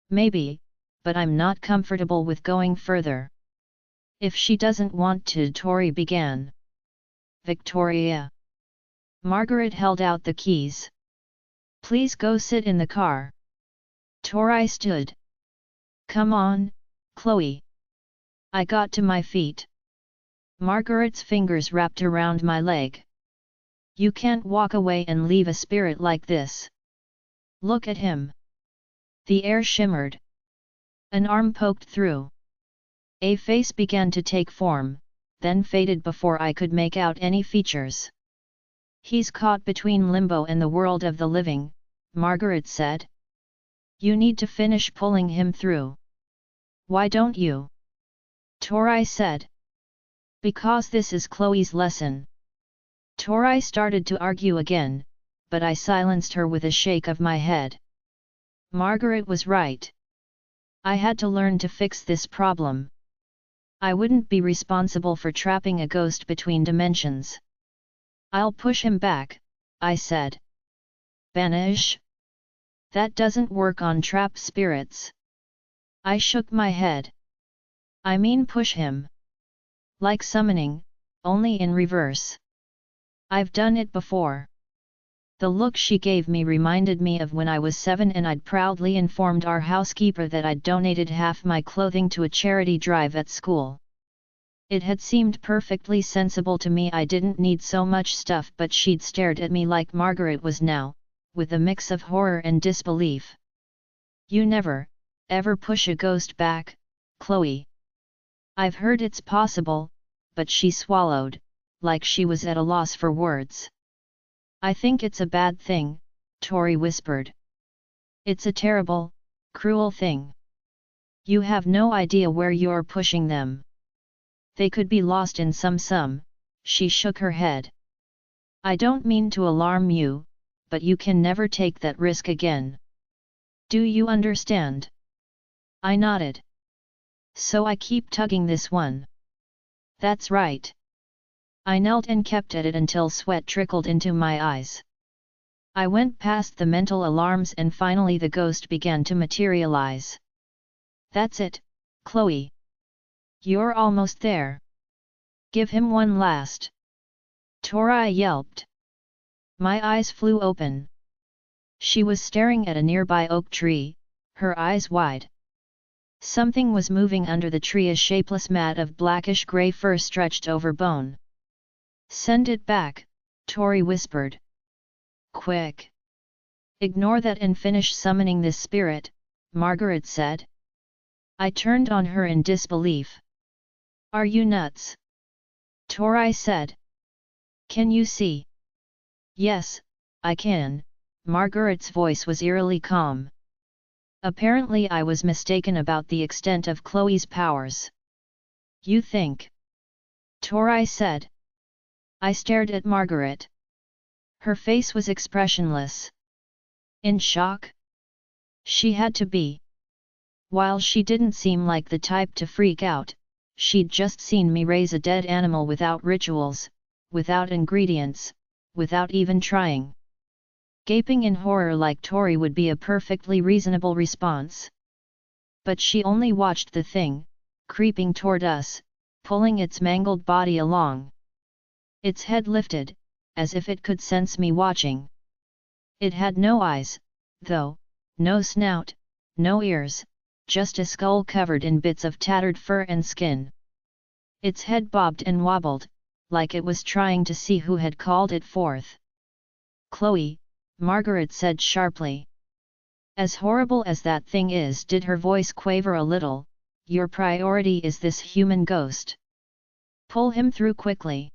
Maybe, but I'm not comfortable with going further. If she doesn't want to, Tori began. Victoria. Margaret held out the keys. Please go sit in the car. Tori stood. Come on, Chloe. I got to my feet. Margaret's fingers wrapped around my leg. You can't walk away and leave a spirit like this. Look at him. The air shimmered. An arm poked through. A face began to take form, then faded before I could make out any features. He's caught between limbo and the world of the living, Margaret said. You need to finish pulling him through. Why don't you? Tori said. Because this is Chloe's lesson. Tori started to argue again, but I silenced her with a shake of my head. Margaret was right. I had to learn to fix this problem. I wouldn't be responsible for trapping a ghost between dimensions. I'll push him back, I said. Banish? That doesn't work on trapped spirits. I shook my head. I mean push him. Like summoning, only in reverse. I've done it before. The look she gave me reminded me of when I was 7 and I'd proudly informed our housekeeper that I'd donated half my clothing to a charity drive at school. It had seemed perfectly sensible to me I didn't need so much stuff, but she'd stared at me like Margaret was now, with a mix of horror and disbelief. You never, ever push a ghost back, Chloe. I've heard it's possible, but she swallowed, like she was at a loss for words. I think it's a bad thing, Tori whispered. It's a terrible, cruel thing. You have no idea where you're pushing them. They could be lost in some, she shook her head. I don't mean to alarm you, but you can never take that risk again. Do you understand? I nodded. So I keep tugging this one. That's right. I knelt and kept at it until sweat trickled into my eyes. I went past the mental alarms and finally the ghost began to materialize. That's it, Chloe. You're almost there. Give him one last. Tori yelped. My eyes flew open. She was staring at a nearby oak tree, her eyes wide. Something was moving under the tree, a shapeless mat of blackish-gray fur stretched over bone. Send it back, Tori whispered. Quick! Ignore that and finish summoning this spirit, Margaret said. I turned on her in disbelief. Are you nuts? Tori said. Can you see? Yes, I can, Margaret's voice was eerily calm. Apparently I was mistaken about the extent of Chloe's powers. You think? Tori said. I stared at Margaret. Her face was expressionless. In shock? She had to be. While she didn't seem like the type to freak out, she'd just seen me raise a dead animal without rituals, without ingredients, without even trying. Gaping in horror like Tori would be a perfectly reasonable response. But she only watched the thing, creeping toward us, pulling its mangled body along. Its head lifted, as if it could sense me watching. It had no eyes, though, no snout, no ears, just a skull covered in bits of tattered fur and skin. Its head bobbed and wobbled, like it was trying to see who had called it forth. Chloe, Margaret said sharply. As horrible as that thing is, did her voice quaver a little, your priority is this human ghost. Pull him through quickly.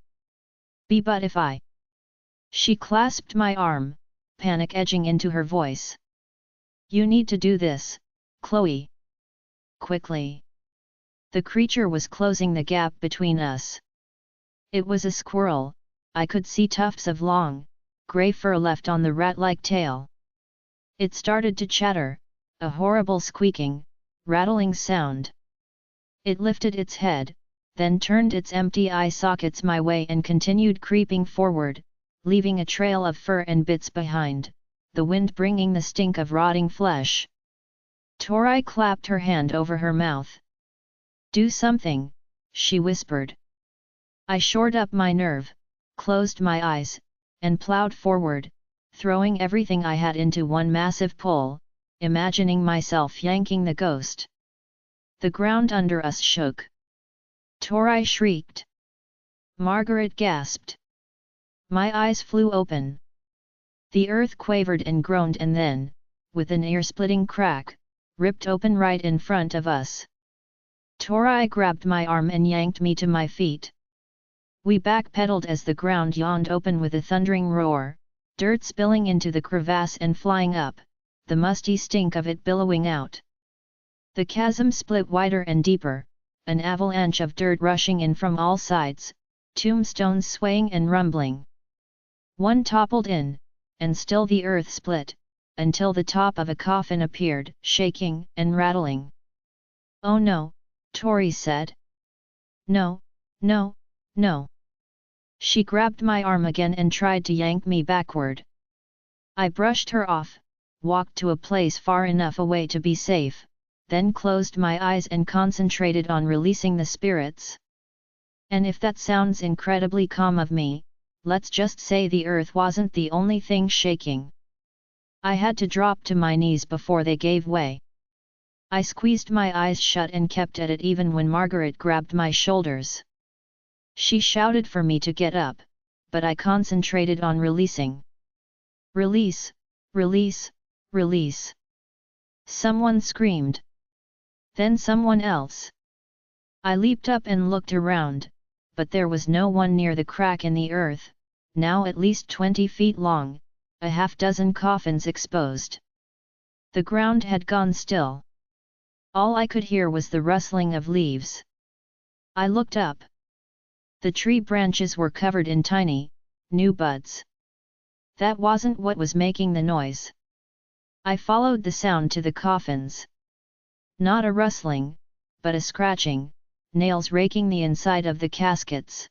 But if I... She clasped my arm, panic edging into her voice. You need to do this, Chloe. Quickly. The creature was closing the gap between us. It was a squirrel, I could see tufts of long, grey fur left on the rat-like tail. It started to chatter, a horrible squeaking, rattling sound. It lifted its head, then turned its empty eye sockets my way and continued creeping forward, leaving a trail of fur and bits behind, the wind bringing the stink of rotting flesh. Tori clapped her hand over her mouth. Do something, she whispered. I shored up my nerve, closed my eyes, and plowed forward, throwing everything I had into one massive pull, imagining myself yanking the ghost. The ground under us shook. Tori shrieked. Margaret gasped. My eyes flew open. The earth quavered and groaned and then, with an ear-splitting crack, ripped open right in front of us. Tori grabbed my arm and yanked me to my feet. We backpedaled as the ground yawned open with a thundering roar, dirt spilling into the crevasse and flying up, the musty stink of it billowing out. The chasm split wider and deeper, an avalanche of dirt rushing in from all sides, tombstones swaying and rumbling. One toppled in, and still the earth split, until the top of a coffin appeared, shaking and rattling. "Oh no," Tori said. "No, no, no." She grabbed my arm again and tried to yank me backward. I brushed her off, walked to a place far enough away to be safe, then closed my eyes and concentrated on releasing the spirits. And if that sounds incredibly calm of me, let's just say the earth wasn't the only thing shaking. I had to drop to my knees before they gave way. I squeezed my eyes shut and kept at it even when Margaret grabbed my shoulders. She shouted for me to get up, but I concentrated on releasing. "Release, release, release." Someone screamed. Then someone else. I leaped up and looked around, but there was no one near the crack in the earth, now at least 20 feet long, a half-dozen coffins exposed. The ground had gone still. All I could hear was the rustling of leaves. I looked up. The tree branches were covered in tiny, new buds. That wasn't what was making the noise. I followed the sound to the coffins. Not a rustling, but a scratching, nails raking the inside of the caskets.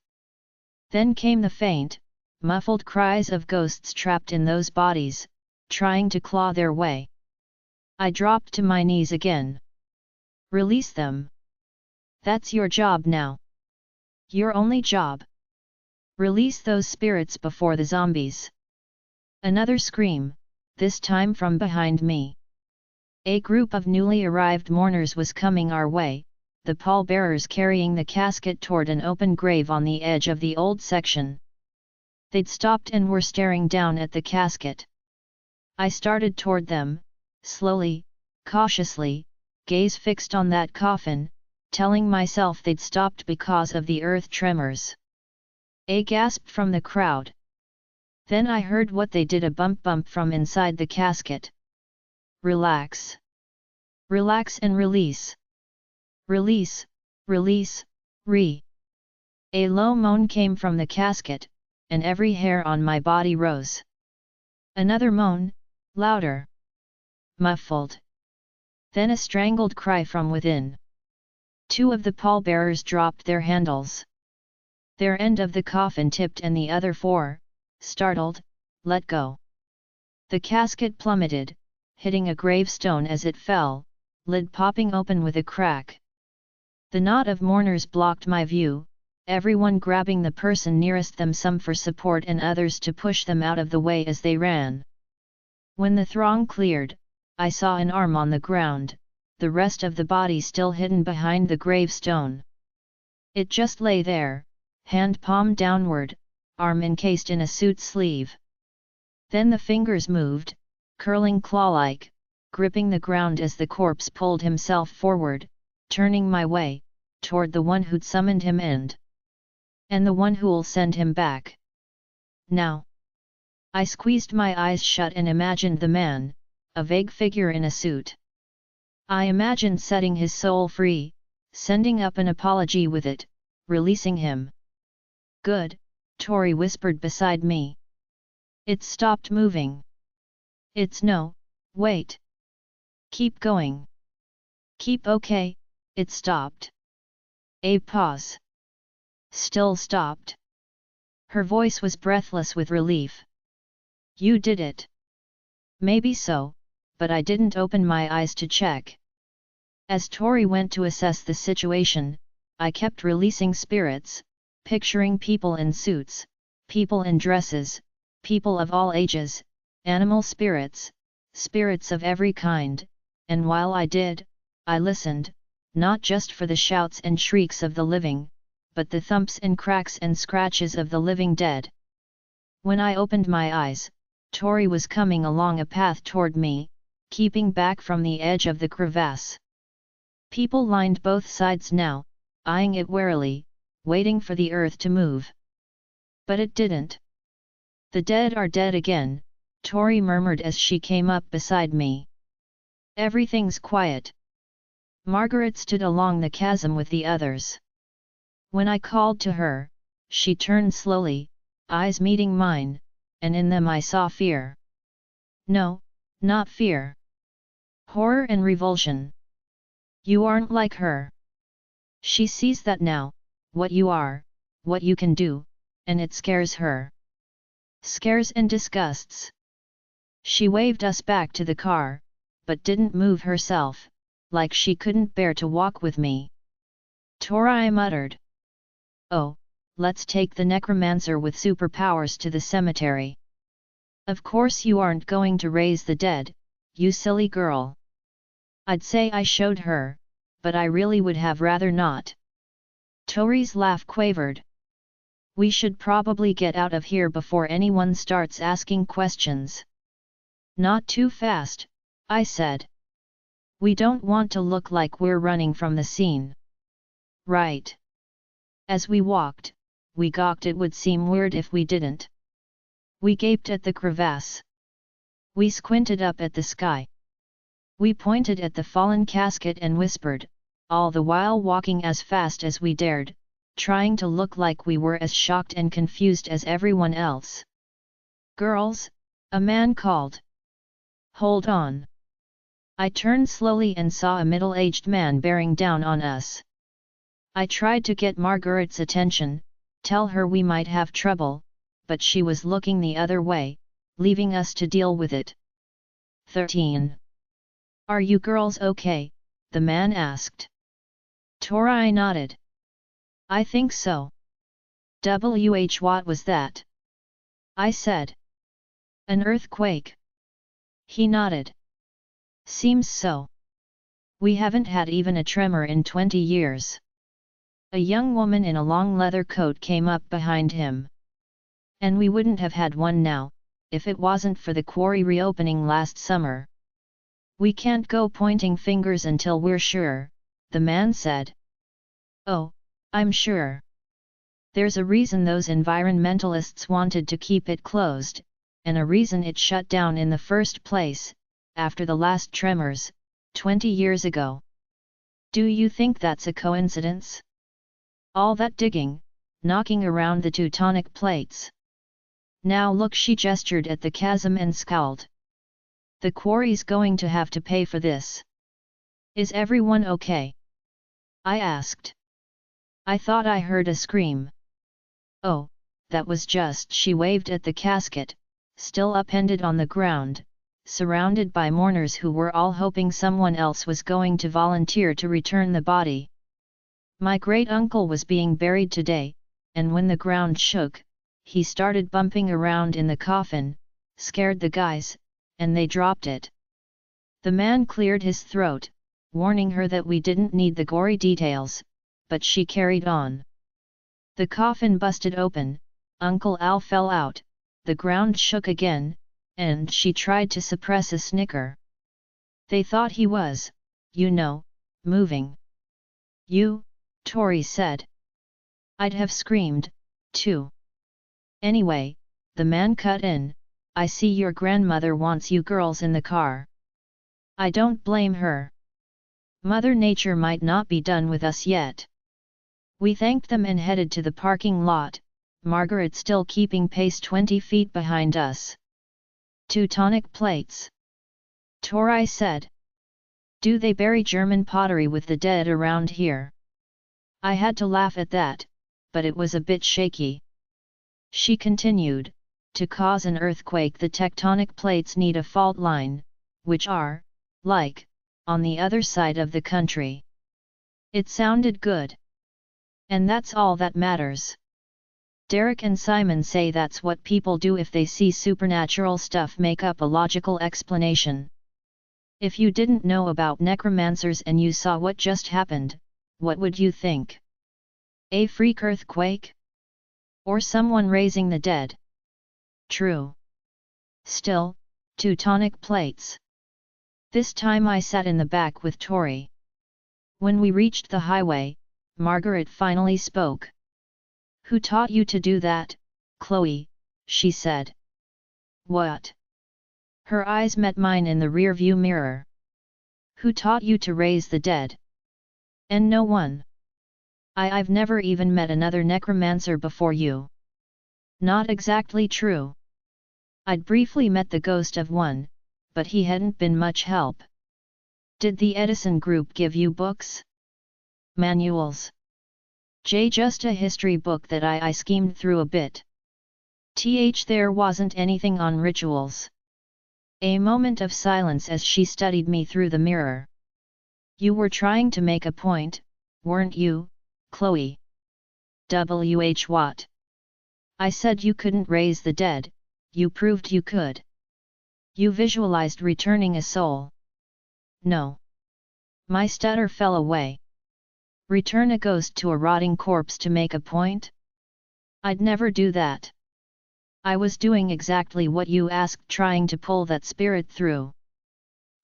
Then came the faint, muffled cries of ghosts trapped in those bodies, trying to claw their way. I dropped to my knees again. "Release them. That's your job now. Your only job. Release those spirits before the zombies." Another scream, this time from behind me. A group of newly arrived mourners was coming our way, the pallbearers carrying the casket toward an open grave on the edge of the old section. They'd stopped and were staring down at the casket. I started toward them, slowly, cautiously, gaze fixed on that coffin, telling myself they'd stopped because of the earth tremors. A gasp from the crowd. Then I heard what they did, a bump from inside the casket. "Relax. Relax and release. Release, release, A low moan came from the casket, and every hair on my body rose. Another moan, louder. Muffled. Then a strangled cry from within. 2 of the pallbearers dropped their handles. Their end of the coffin tipped and the other 4, startled, let go. The casket plummeted, hitting a gravestone as it fell, lid popping open with a crack. The knot of mourners blocked my view, everyone grabbing the person nearest them, some for support and others to push them out of the way as they ran. When the throng cleared, I saw an arm on the ground, the rest of the body still hidden behind the gravestone. It just lay there, hand palm downward, arm encased in a suit sleeve. Then the fingers moved, curling claw-like, gripping the ground as the corpse pulled himself forward, turning my way, toward the one who'd summoned him and the one who'll send him back. Now. I squeezed my eyes shut and imagined the man, a vague figure in a suit. I imagined setting his soul free, sending up an apology with it, releasing him. "Good," Tori whispered beside me. "It's stopped moving." No, wait. Keep going. Keep okay, it stopped." A pause. Still stopped. Her voice was breathless with relief. "You did it." Maybe so, but I didn't open my eyes to check. As Tori went to assess the situation, I kept releasing spirits, picturing people in suits, people in dresses, people of all ages, animal spirits, spirits of every kind, and while I did, I listened, not just for the shouts and shrieks of the living, but the thumps and cracks and scratches of the living dead. When I opened my eyes, Tori was coming along a path toward me, keeping back from the edge of the crevasse. People lined both sides now, eyeing it warily, waiting for the earth to move. But it didn't. "The dead are dead again," Tori murmured as she came up beside me. "Everything's quiet." Margaret stood along the chasm with the others. When I called to her, she turned slowly, eyes meeting mine, and in them I saw fear. "No, Not fear. Horror and revulsion. You aren't like her. She sees that now, what you are, what you can do, and it scares her. Scares and disgusts. She waved us back to the car, but didn't move herself, like she couldn't bear to walk with me. Tori muttered. Oh, let's take the necromancer with superpowers to the cemetery. Of course you aren't going to raise the dead, you silly girl. I'd say I showed her, but I really would have rather not. Tori's laugh quavered. We should probably get out of here before anyone starts asking questions. Not too fast, I said. We don't want to look like we're running from the scene. Right. As we walked, we gawked. It would seem weird if we didn't. We gaped at the crevasse. We squinted up at the sky. We pointed at the fallen casket and whispered, all the while walking as fast as we dared, trying to look like we were as shocked and confused as everyone else. Girls, a man called. Hold on. I turned slowly and saw a middle-aged man bearing down on us. I tried to get Margaret's attention, tell her we might have trouble, but she was looking the other way, leaving us to deal with it. 13. Are you girls okay? The man asked. Tori nodded. I think so. What was that? I said. An earthquake. He nodded. Seems so. We haven't had even a tremor in 20 years. A young woman in a long leather coat came up behind him. And we wouldn't have had one now, if it wasn't for the quarry reopening last summer. We can't go pointing fingers until we're sure, the man said. Oh, I'm sure. There's a reason those environmentalists wanted to keep it closed, and a reason it shut down in the first place, after the last tremors, 20 years ago. Do you think that's a coincidence? All that digging, knocking around the tectonic plates. Now look, she gestured at the chasm and scowled. The quarry's going to have to pay for this. Is everyone okay? I asked. I thought I heard a scream. Oh, that was just. She waved at the casket, still upended on the ground, surrounded by mourners who were all hoping someone else was going to volunteer to return the body. My great-uncle was being buried today, and when the ground shook, he started bumping around in the coffin, scared the guys, and they dropped it. The man cleared his throat, warning her that we didn't need the gory details, but she carried on. The coffin busted open, Uncle Al fell out, the ground shook again, and she tried to suppress a snicker. They thought he was, moving. You, Tori said. I'd have screamed, too. Anyway, the man cut in, I see your grandmother wants you girls in the car. I don't blame her. Mother Nature might not be done with us yet. We thanked them and headed to the parking lot, Margaret still keeping pace 20 feet behind us. Tectonic plates. Tori said. Do they bury German pottery with the dead around here? I had to laugh at that, but it was a bit shaky. She continued, to cause an earthquake the tectonic plates need a fault line, which are, like, on the other side of the country. It sounded good. And that's all that matters. Derek and Simon say that's what people do if they see supernatural stuff. Make up a logical explanation. If you didn't know about necromancers and you saw what just happened, what would you think? A freak earthquake? Or someone raising the dead? True. Still, tectonic plates. This time I sat in the back with Tori. When we reached the highway, Margaret finally spoke. Who taught you to do that, Chloe? She said. What? Her eyes met mine in the rearview mirror. Who taught you to raise the dead? And no one. I've never even met another necromancer before you. Not exactly true. I'd briefly met the ghost of one, but he hadn't been much help. Did the Edison Group give you books? Manuals? Just a history book that I schemed through a bit. There wasn't anything on rituals. A moment of silence as she studied me through the mirror. You were trying to make a point, weren't you, Chloe? What? I said you couldn't raise the dead, you proved you could. You visualized returning a soul. No. My stutter fell away. Return a ghost to a rotting corpse to make a point? I'd never do that. I was doing exactly what you asked, trying to pull that spirit through.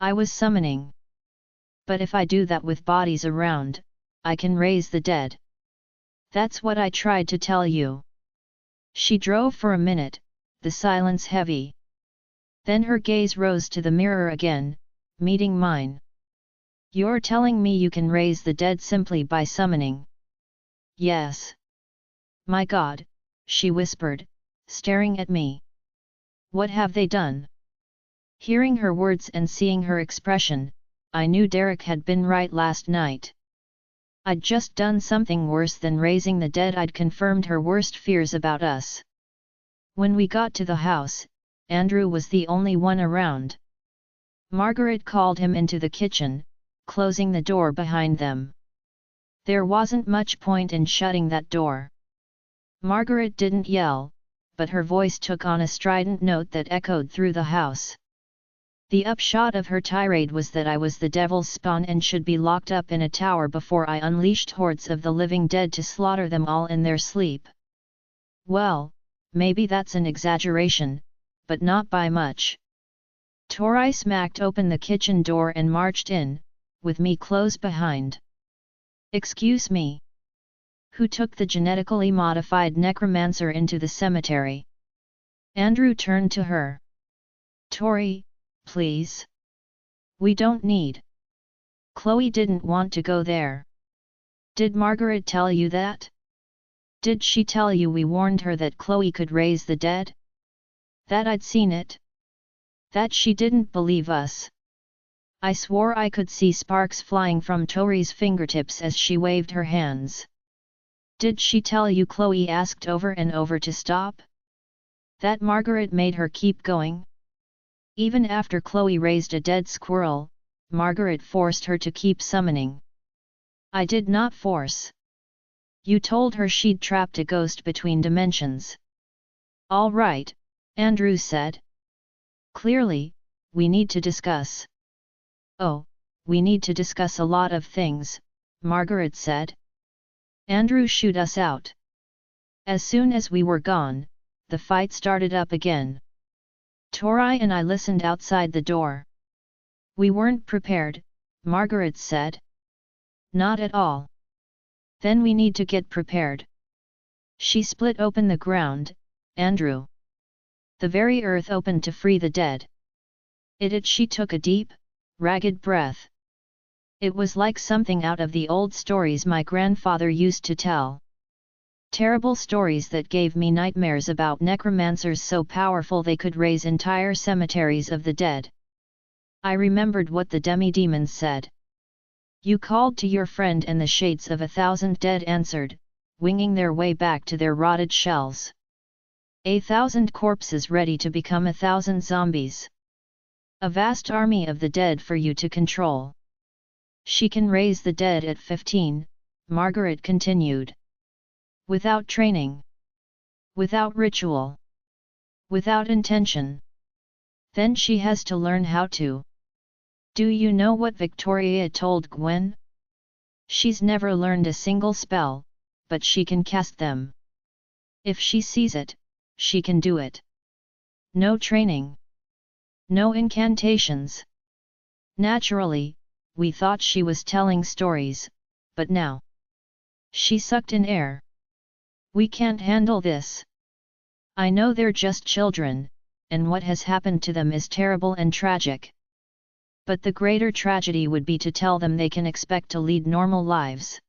I was summoning. But if I do that with bodies around, I can raise the dead. That's what I tried to tell you. She drove for a minute, the silence heavy. Then her gaze rose to the mirror again, meeting mine. You're telling me you can raise the dead simply by summoning? Yes. My God, she whispered, staring at me. What have they done? Hearing her words and seeing her expression, I knew Derek had been right last night. I'd just done something worse than raising the dead. I'd confirmed her worst fears about us. When we got to the house, Andrew was the only one around. Margaret called him into the kitchen, closing the door behind them. There wasn't much point in shutting that door. Margaret didn't yell, but her voice took on a strident note that echoed through the house. The upshot of her tirade was that I was the devil's spawn and should be locked up in a tower before I unleashed hordes of the living dead to slaughter them all in their sleep. Well, maybe that's an exaggeration, but not by much. Tori smacked open the kitchen door and marched in, with me close behind. Excuse me. Who took the genetically modified necromancer into the cemetery? Andrew turned to her. Tori, please. We don't need. Chloe didn't want to go there. Did Margaret tell you that? Did she tell you we warned her that Chloe could raise the dead? That I'd seen it? That she didn't believe us? I swore I could see sparks flying from Tori's fingertips as she waved her hands. Did she tell you Chloe asked over and over to stop? That Margaret made her keep going? Even after Chloe raised a dead squirrel, Margaret forced her to keep summoning. I did not force. You told her she'd trapped a ghost between dimensions. All right, Andrew said. Clearly, we need to discuss. Oh, we need to discuss a lot of things, Margaret said. Andrew shooed us out. As soon as we were gone, the fight started up again. Tori and I listened outside the door. We weren't prepared, Margaret said. Not at all. Then we need to get prepared. She split open the ground, Andrew. The very earth opened to free the dead. She took a deep, ragged breath. It was like something out of the old stories my grandfather used to tell. Terrible stories that gave me nightmares about necromancers so powerful they could raise entire cemeteries of the dead. I remembered what the demi-demons said. You called to your friend and the shades of 1,000 dead answered, winging their way back to their rotted shells. 1,000 corpses ready to become 1,000 zombies. A vast army of the dead for you to control. She can raise the dead at 15, Margaret continued. Without training. Without ritual. Without intention. Then she has to learn how to. Do you know what Victoria told Gwen? She's never learned a single spell, but she can cast them. If she sees it, she can do it. No training. No incantations. Naturally, we thought she was telling stories, but now. She sucked in air. We can't handle this. I know they're just children, and what has happened to them is terrible and tragic. But the greater tragedy would be to tell them they can expect to lead normal lives.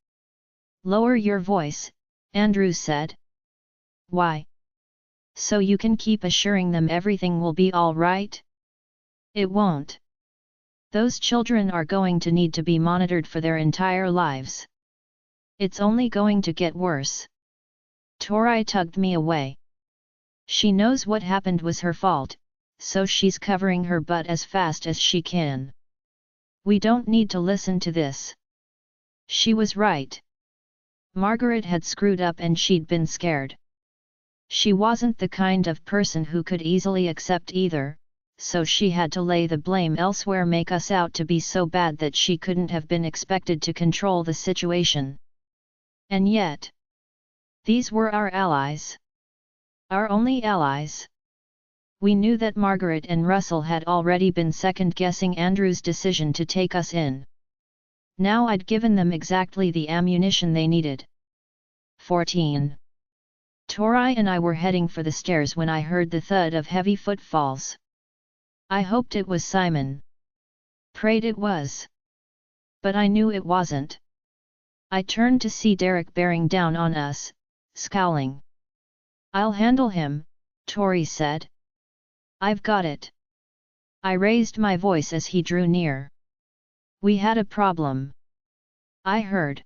Lower your voice, Andrew said. Why? So you can keep assuring them everything will be all right? It won't. Those children are going to need to be monitored for their entire lives. It's only going to get worse. Tori tugged me away. She knows what happened was her fault, so she's covering her butt as fast as she can. We don't need to listen to this. She was right. Margaret had screwed up and she'd been scared. She wasn't the kind of person who could easily accept either, so she had to lay the blame elsewhere, make us out to be so bad that she couldn't have been expected to control the situation. And yet, these were our allies. Our only allies. We knew that Margaret and Russell had already been second-guessing Andrew's decision to take us in. Now I'd given them exactly the ammunition they needed. 14. Tori and I were heading for the stairs when I heard the thud of heavy footfalls. I hoped it was Simon. Prayed it was. But I knew it wasn't. I turned to see Derek bearing down on us, scowling. "I'll handle him," Tori said. "I've got it." I raised my voice as he drew near. "We had a problem. I heard."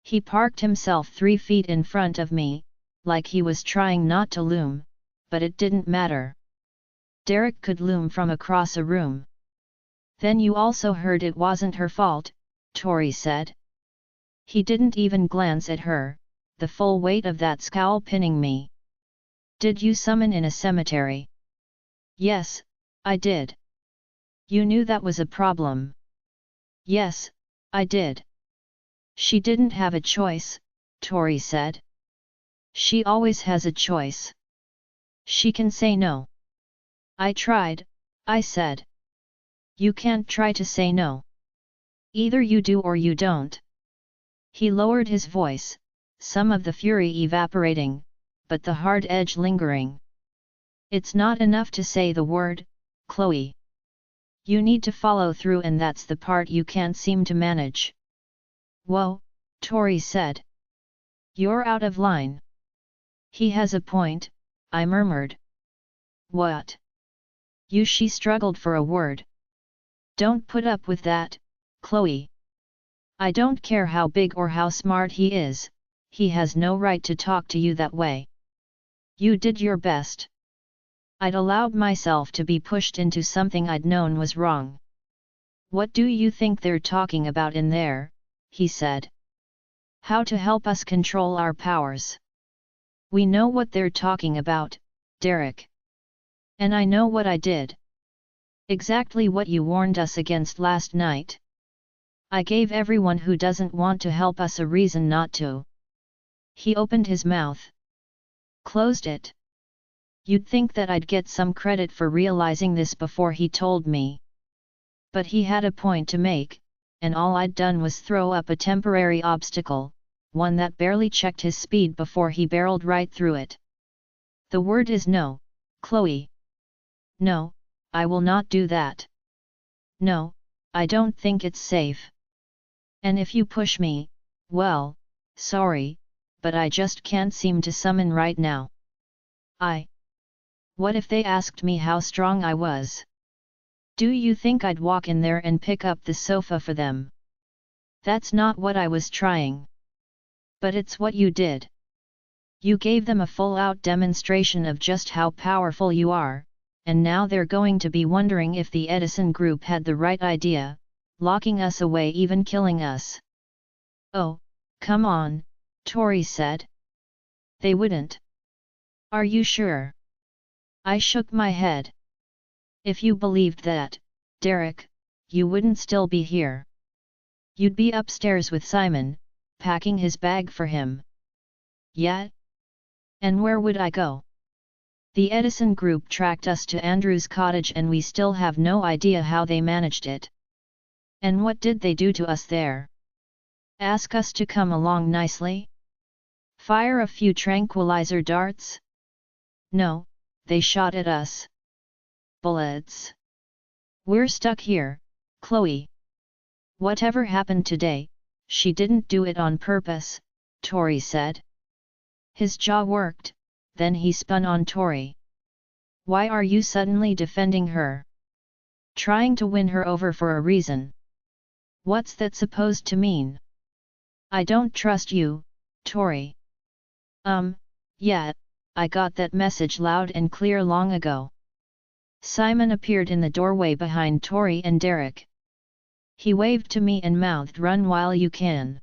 He parked himself 3 feet in front of me, like he was trying not to loom, but it didn't matter. Derek could loom from across a room. "Then you also heard it wasn't her fault," Tori said. He didn't even glance at her, the full weight of that scowl pinning me. "Did you summon in a cemetery?" "Yes, I did." "You knew that was a problem?" "Yes, I did." "She didn't have a choice," Tori said. "She always has a choice. She can say no." "I tried," I said. "You can't try to say no. Either you do or you don't." He lowered his voice, some of the fury evaporating, but the hard edge lingering. "It's not enough to say the word, Chloe. You need to follow through, and that's the part you can't seem to manage." "Whoa," Tori said. "You're out of line." "He has a point," I murmured. "What?" She struggled for a word. "Don't put up with that, Chloe. I don't care how big or how smart he is, he has no right to talk to you that way. You did your best." I'd allowed myself to be pushed into something I'd known was wrong. "What do you think they're talking about in there?" he said. "How to help us control our powers." "We know what they're talking about, Derek. And I know what I did. Exactly what you warned us against last night. I gave everyone who doesn't want to help us a reason not to." He opened his mouth. Closed it. You'd think that I'd get some credit for realizing this before he told me. But he had a point to make, and all I'd done was throw up a temporary obstacle, one that barely checked his speed before he barreled right through it. "The word is no, Chloe. No, I will not do that. No, I don't think it's safe. And if you push me, well, sorry, but I just can't seem to summon right now." What if they asked me how strong I was? Do you think I'd walk in there and pick up the sofa for them? That's not what I was trying. But it's what you did. You gave them a full-out demonstration of just how powerful you are, and now they're going to be wondering if the Edison Group had the right idea, locking us away, even killing us. "Oh, come on," Tori said. "They wouldn't." "Are you sure?" I shook my head. "If you believed that, Derek, you wouldn't still be here. You'd be upstairs with Simon, packing his bag for him." "Yeah? And where would I go?" "The Edison Group tracked us to Andrew's cottage and we still have no idea how they managed it." "And what did they do to us there? Ask us to come along nicely? Fire a few tranquilizer darts?" "No, they shot at us. Bullets. We're stuck here, Chloe. Whatever happened today, she didn't do it on purpose," Tori said. His jaw worked, then he spun on Tori. "Why are you suddenly defending her?" Trying to win her over for a reason. What's that supposed to mean? I don't trust you, Tori. Yeah, I got that message loud and clear long ago. Simon appeared in the doorway behind Tori and Derek. He waved to me and mouthed, "Run while you can."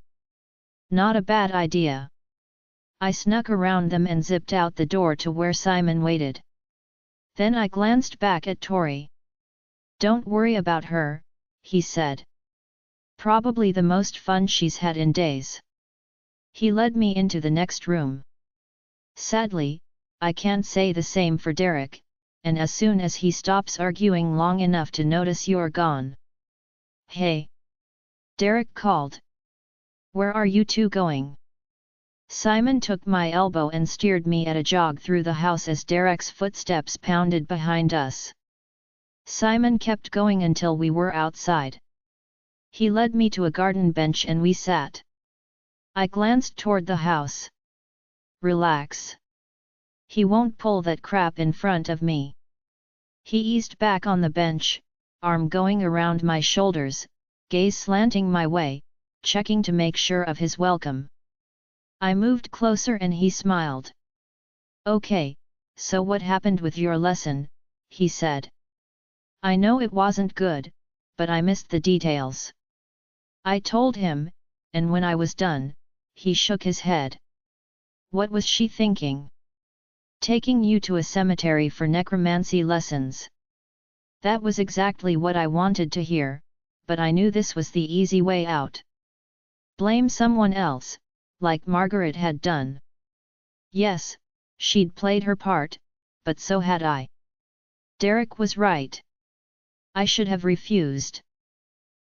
Not a bad idea. I snuck around them and zipped out the door to where Simon waited. Then I glanced back at Tori. "Don't worry about her," he said. "Probably the most fun she's had in days." He led me into the next room. Sadly, I can't say the same for Derek, and as soon as he stops arguing long enough to notice you're gone. "Hey!" Derek called. "Where are you two going?" Simon took my elbow and steered me at a jog through the house as Derek's footsteps pounded behind us. Simon kept going until we were outside. He led me to a garden bench and we sat. I glanced toward the house. "Relax. He won't pull that crap in front of me." He eased back on the bench, arm going around my shoulders, gaze slanting my way, checking to make sure of his welcome. I moved closer and he smiled. "Okay, so what happened with your lesson?" he said. "I know it wasn't good, but I missed the details." I told him, and when I was done, he shook his head. "What was she thinking? Taking you to a cemetery for necromancy lessons?" That was exactly what I wanted to hear, but I knew this was the easy way out. Blame someone else, like Margaret had done. Yes, she'd played her part, but so had I. Derek was right. I should have refused.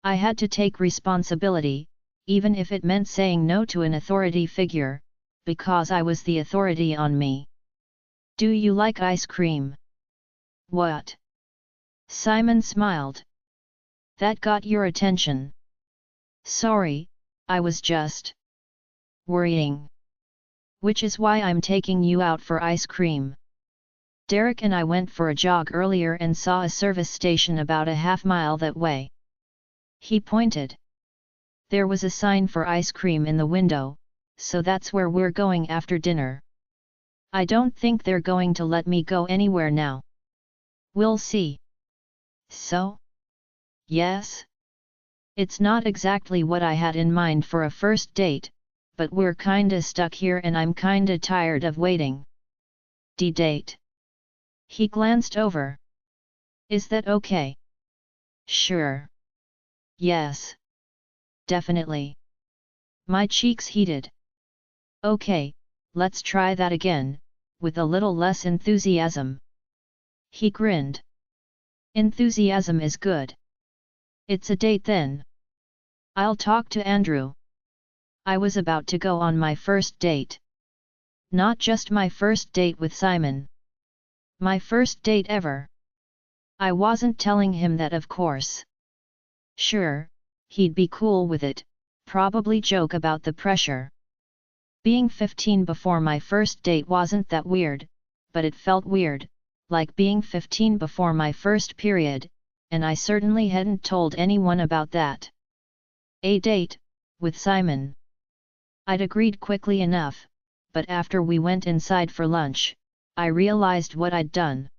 I had to take responsibility, even if it meant saying no to an authority figure, because I was the authority on me. "Do you like ice cream?" "What?" Simon smiled. "That got your attention." "Sorry, I was just worrying. Which is why I'm taking you out for ice cream." Derek and I went for a jog earlier and saw a service station about a half-mile that way. He pointed. "There was a sign for ice cream in the window, so that's where we're going after dinner. I don't think they're going to let me go anywhere now. We'll see." "So? Yes? It's not exactly what I had in mind for a first date, but we're kinda stuck here and I'm kinda tired of waiting." "D-date?" He glanced over. "Is that okay?" "Sure. Yes. Definitely." My cheeks heated. "Okay, let's try that again, with a little less enthusiasm." He grinned. "Enthusiasm is good. It's a date then. I'll talk to Andrew." I was about to go on my first date. Not just my first date with Simon. My first date ever. I wasn't telling him that, of course. Sure, he'd be cool with it, probably joke about the pressure. Being 15 before my first date wasn't that weird, but it felt weird, like being 15 before my first period, and I certainly hadn't told anyone about that. A date, with Simon. I'd agreed quickly enough, but after we went inside for lunch, I realized what I'd done.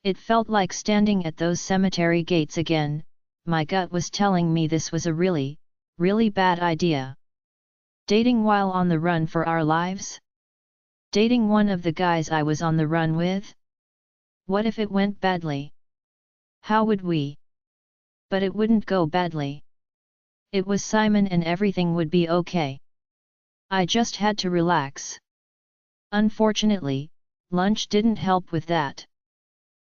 It felt like standing at those cemetery gates again. My gut was telling me this was a really, really bad idea. Dating while on the run for our lives? Dating one of the guys I was on the run with? What if it went badly? How would we? But it wouldn't go badly. It was Simon and everything would be okay. I just had to relax. Unfortunately, lunch didn't help with that.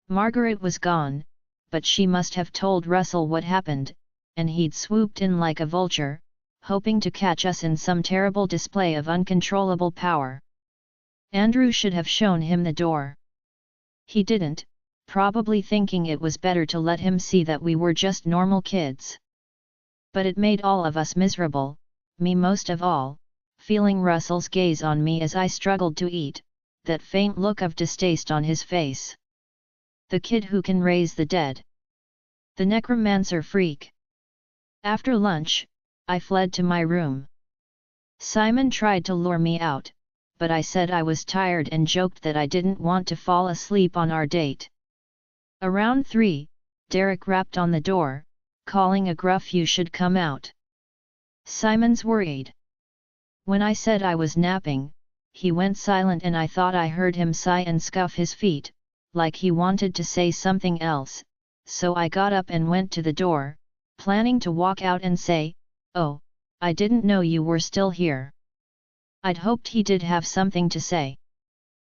Margaret was gone, but she must have told Russell what happened, and he'd swooped in like a vulture, hoping to catch us in some terrible display of uncontrollable power. Andrew should have shown him the door. He didn't, probably thinking it was better to let him see that we were just normal kids. But it made all of us miserable, me most of all, feeling Russell's gaze on me as I struggled to eat, that faint look of distaste on his face. The kid who can raise the dead. The necromancer freak. After lunch, I fled to my room. Simon tried to lure me out, but I said I was tired and joked that I didn't want to fall asleep on our date. Around 3, Derek rapped on the door, calling a gruff "You should come out." Simon's worried. When I said I was napping, he went silent and I thought I heard him sigh and scuff his feet, like he wanted to say something else, so I got up and went to the door, planning to walk out and say, "Oh, I didn't know you were still here." I'd hoped he did have something to say.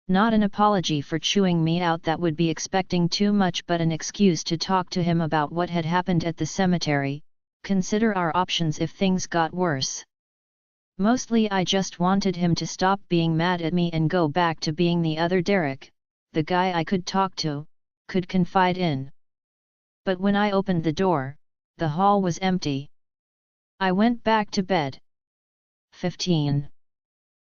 Not an apology for chewing me out, that would be expecting too much, but an excuse to talk to him about what had happened at the cemetery, consider our options if things got worse. Mostly I just wanted him to stop being mad at me and go back to being the other Derek, the guy I could talk to, could confide in. But when I opened the door, the hall was empty. I went back to bed. 15.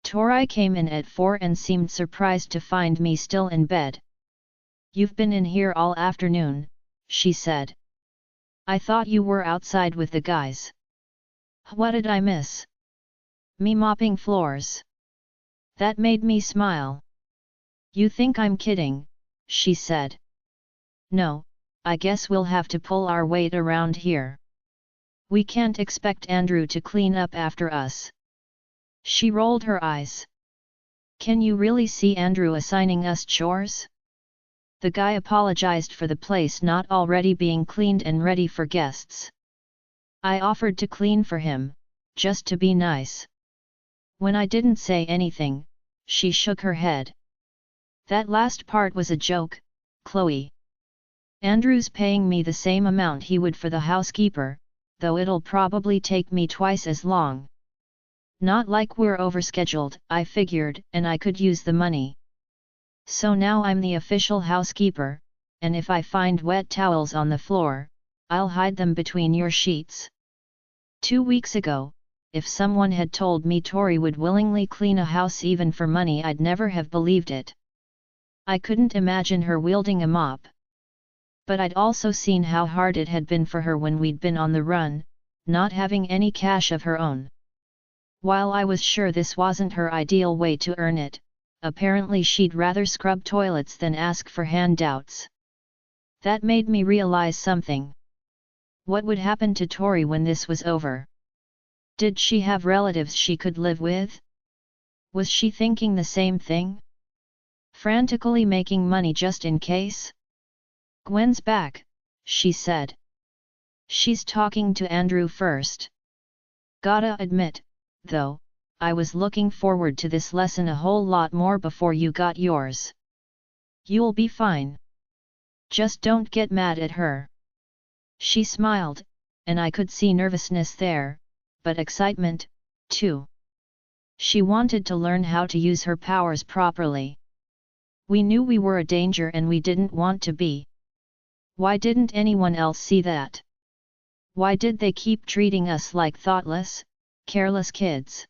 Tori came in at 4 and seemed surprised to find me still in bed. "You've been in here all afternoon," she said. "I thought you were outside with the guys." "What did I miss?" "Me mopping floors." That made me smile. "You think I'm kidding," she said. "No, I guess we'll have to pull our weight around here. We can't expect Andrew to clean up after us." She rolled her eyes. "Can you really see Andrew assigning us chores?" The guy apologized for the place not already being cleaned and ready for guests. I offered to clean for him, just to be nice. When I didn't say anything, she shook her head. "That last part was a joke, Chloe. Andrew's paying me the same amount he would for the housekeeper, though it'll probably take me twice as long. Not like we're overscheduled," I figured, and I could use the money. "So now I'm the official housekeeper, and if I find wet towels on the floor, I'll hide them between your sheets." 2 weeks ago, if someone had told me Tori would willingly clean a house even for money, I'd never have believed it. I couldn't imagine her wielding a mop. But I'd also seen how hard it had been for her when we'd been on the run, not having any cash of her own. While I was sure this wasn't her ideal way to earn it, apparently she'd rather scrub toilets than ask for handouts. That made me realize something. What would happen to Tori when this was over? Did she have relatives she could live with? Was she thinking the same thing? Frantically making money just in case? "Gwen's back," she said. "She's talking to Andrew first. Gotta admit, though, I was looking forward to this lesson a whole lot more before you got yours. You'll be fine. Just don't get mad at her." She smiled, and I could see nervousness there, but excitement, too. She wanted to learn how to use her powers properly. We knew we were a danger and we didn't want to be. Why didn't anyone else see that? Why did they keep treating us like thoughtless, careless kids?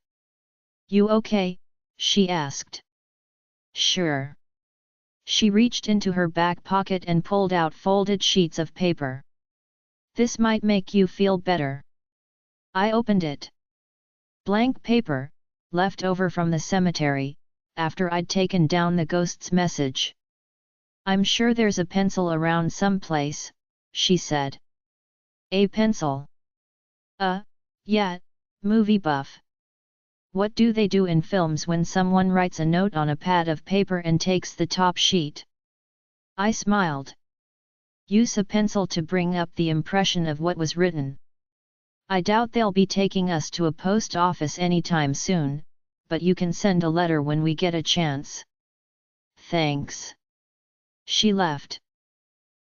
"You okay?" she asked. "Sure." She reached into her back pocket and pulled out folded sheets of paper. "This might make you feel better." I opened it. Blank paper, left over from the cemetery, after I'd taken down the ghost's message. "I'm sure there's a pencil around someplace," she said. "A pencil?" Yeah, movie buff. What do they do in films when someone writes a note on a pad of paper and takes the top sheet?" I smiled. "Use a pencil to bring up the impression of what was written. I doubt they'll be taking us to a post office anytime soon, but you can send a letter when we get a chance." "Thanks." She left.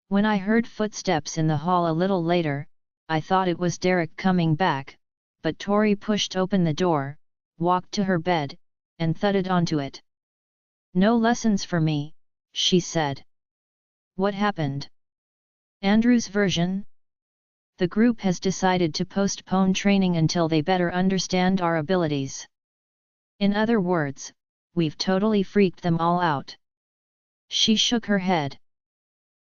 When I heard footsteps in the hall a little later, I thought it was Derek coming back, but Tori pushed open the door, walked to her bed, and thudded onto it. "No lessons for me," she said. "What happened?" "Andrew's version? The group has decided to postpone training until they better understand our abilities. In other words, we've totally freaked them all out." She shook her head.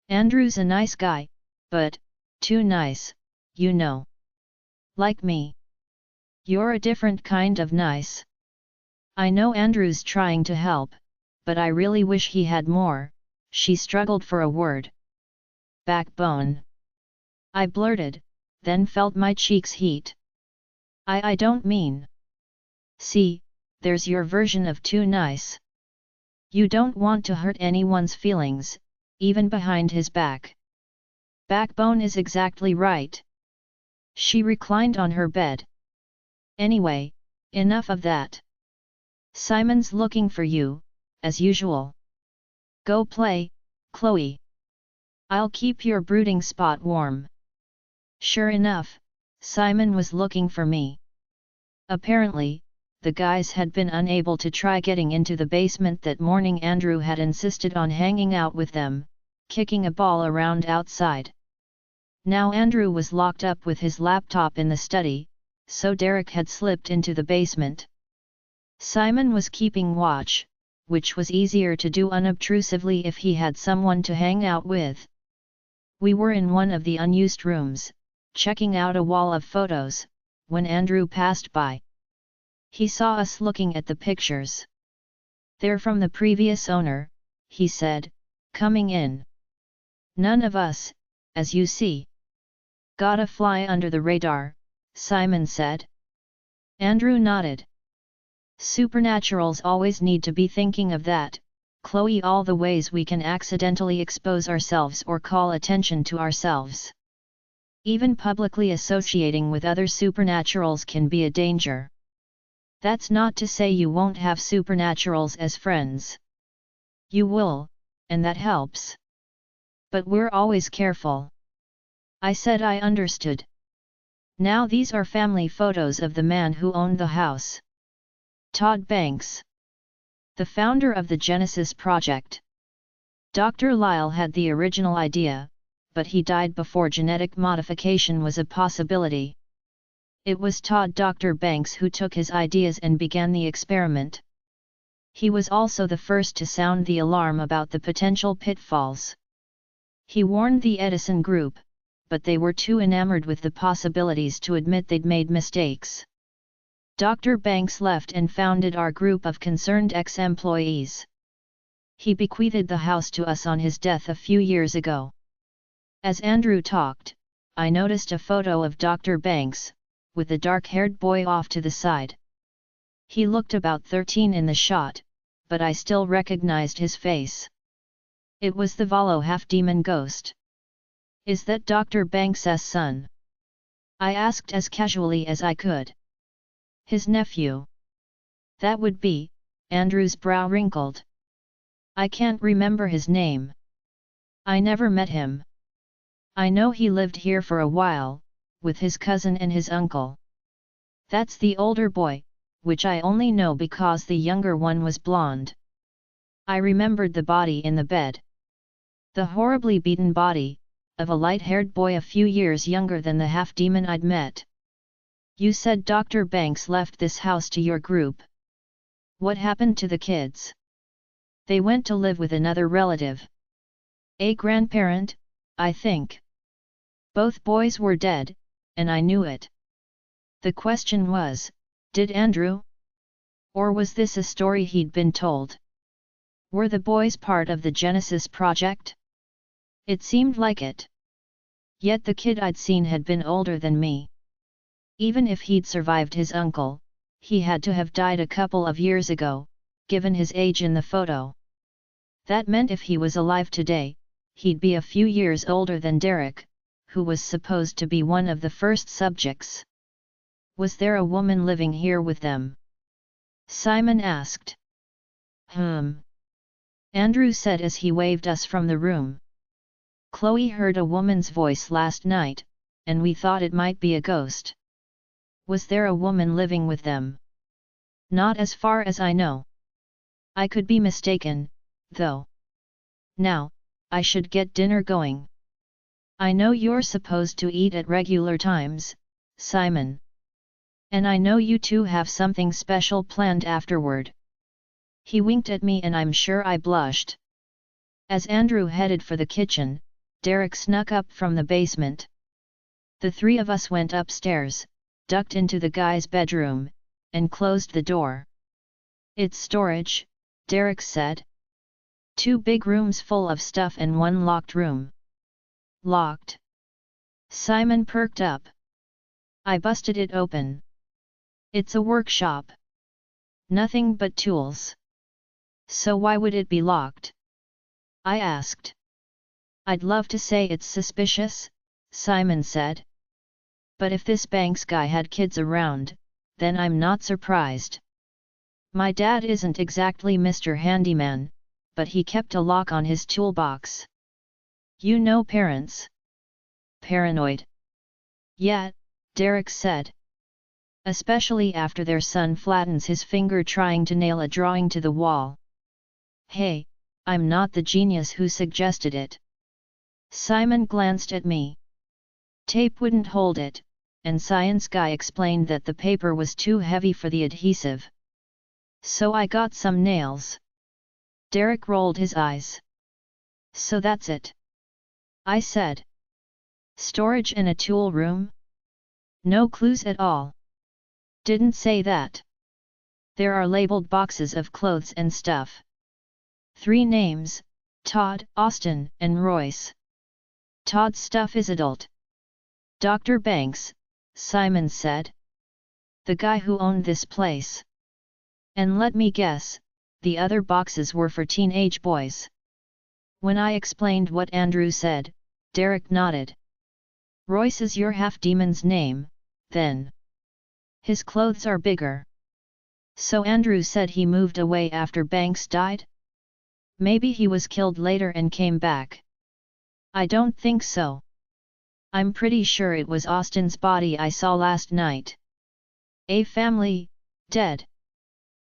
"Andrew's a nice guy, but, Too nice, you know. Like me. You're a different kind of nice. I know Andrew's trying to help, but I really wish he had more. She struggled for a word. Backbone. I blurted, then felt my cheeks heat. I don't mean. See, there's your version of too nice. You don't want to hurt anyone's feelings, even behind his back. Backbone is exactly right. She reclined on her bed. Anyway, enough of that. Simon's looking for you, as usual. Go play, Chloe. I'll keep your brooding spot warm. Sure enough, Simon was looking for me. Apparently, the guys had been unable to try getting into the basement that morning. Andrew had insisted on hanging out with them, kicking a ball around outside. Now Andrew was locked up with his laptop in the study, so Derek had slipped into the basement. Simon was keeping watch, which was easier to do unobtrusively if he had someone to hang out with. We were in one of the unused rooms, checking out a wall of photos, when Andrew passed by. He saw us looking at the pictures. They're from the previous owner, he said, coming in. None of us, as you see. Gotta fly under the radar, Simon said. Andrew nodded. Supernaturals always need to be thinking of that, Chloe. All the ways we can accidentally expose ourselves or call attention to ourselves. Even publicly associating with other supernaturals can be a danger. That's not to say you won't have supernaturals as friends. You will, and that helps. But we're always careful. I said I understood. Now these are family photos of the man who owned the house. Todd Banks. The founder of the Genesis Project. Dr. Lyle had the original idea, but he died before genetic modification was a possibility. It was Dr. Banks who took his ideas and began the experiment. He was also the first to sound the alarm about the potential pitfalls. He warned the Edison Group, but they were too enamored with the possibilities to admit they'd made mistakes. Dr. Banks left and founded our group of concerned ex-employees. He bequeathed the house to us on his death a few years ago. As Andrew talked, I noticed a photo of Dr. Banks, with the dark-haired boy off to the side. He looked about 13 in the shot, but I still recognized his face. It was the Valo half-demon ghost. Is that Dr. Banks's son? I asked as casually as I could. His nephew. That would be. Andrew's brow wrinkled. I can't remember his name. I never met him. I know he lived here for a while, with his cousin and his uncle. That's the older boy, which I only know because the younger one was blonde. I remembered the body in the bed. The horribly beaten body, of a light-haired boy a few years younger than the half-demon I'd met. You said Dr. Banks left this house to your group. What happened to the kids? They went to live with another relative. A grandparent, I think. Both boys were dead, and I knew it. The question was, did Andrew? Or was this a story he'd been told? Were the boys part of the Genesis Project? It seemed like it. Yet the kid I'd seen had been older than me. Even if he'd survived his uncle, he had to have died a couple of years ago, given his age in the photo. That meant if he was alive today, he'd be a few years older than Derek, who was supposed to be one of the first subjects. Was there a woman living here with them? Simon asked. Andrew said as he waved us from the room. Chloe heard a woman's voice last night, and we thought it might be a ghost. Was there a woman living with them? Not as far as I know. I could be mistaken, though. Now, I should get dinner going. I know you're supposed to eat at regular times, Simon. And I know you two have something special planned afterward. He winked at me and I'm sure I blushed. As Andrew headed for the kitchen, Derek snuck up from the basement. The three of us went upstairs, ducked into the guy's bedroom, and closed the door. "It's storage," Derek said. "Two big rooms full of stuff and one locked room." "Locked?" Simon perked up. "I busted it open. It's a workshop. Nothing but tools." "So why would it be locked?" I asked. "I'd love to say it's suspicious," Simon said. "But if this Banks guy had kids around, then I'm not surprised. My dad isn't exactly Mr. Handyman, but he kept a lock on his toolbox. You know parents. Paranoid." "Yeah," Derek said. "Especially after their son flattens his finger trying to nail a drawing to the wall." "Hey, I'm not the genius who suggested it." Simon glanced at me. "Tape wouldn't hold it, and science guy explained that the paper was too heavy for the adhesive. So I got some nails." Derek rolled his eyes. "So that's it?" I said. "Storage in a tool room? No clues at all." "Didn't say that. There are labeled boxes of clothes and stuff. 3 names, Todd, Austin, and Royce. Todd's stuff is adult. Dr. Banks," Simon said. "The guy who owned this place. And let me guess, the other boxes were for teenage boys." When I explained what Andrew said, Derek nodded. "Royce is your half-demon's name, then. His clothes are bigger. So Andrew said he moved away after Banks died? Maybe he was killed later and came back." "I don't think so. I'm pretty sure it was Austin's body I saw last night. A family, dead.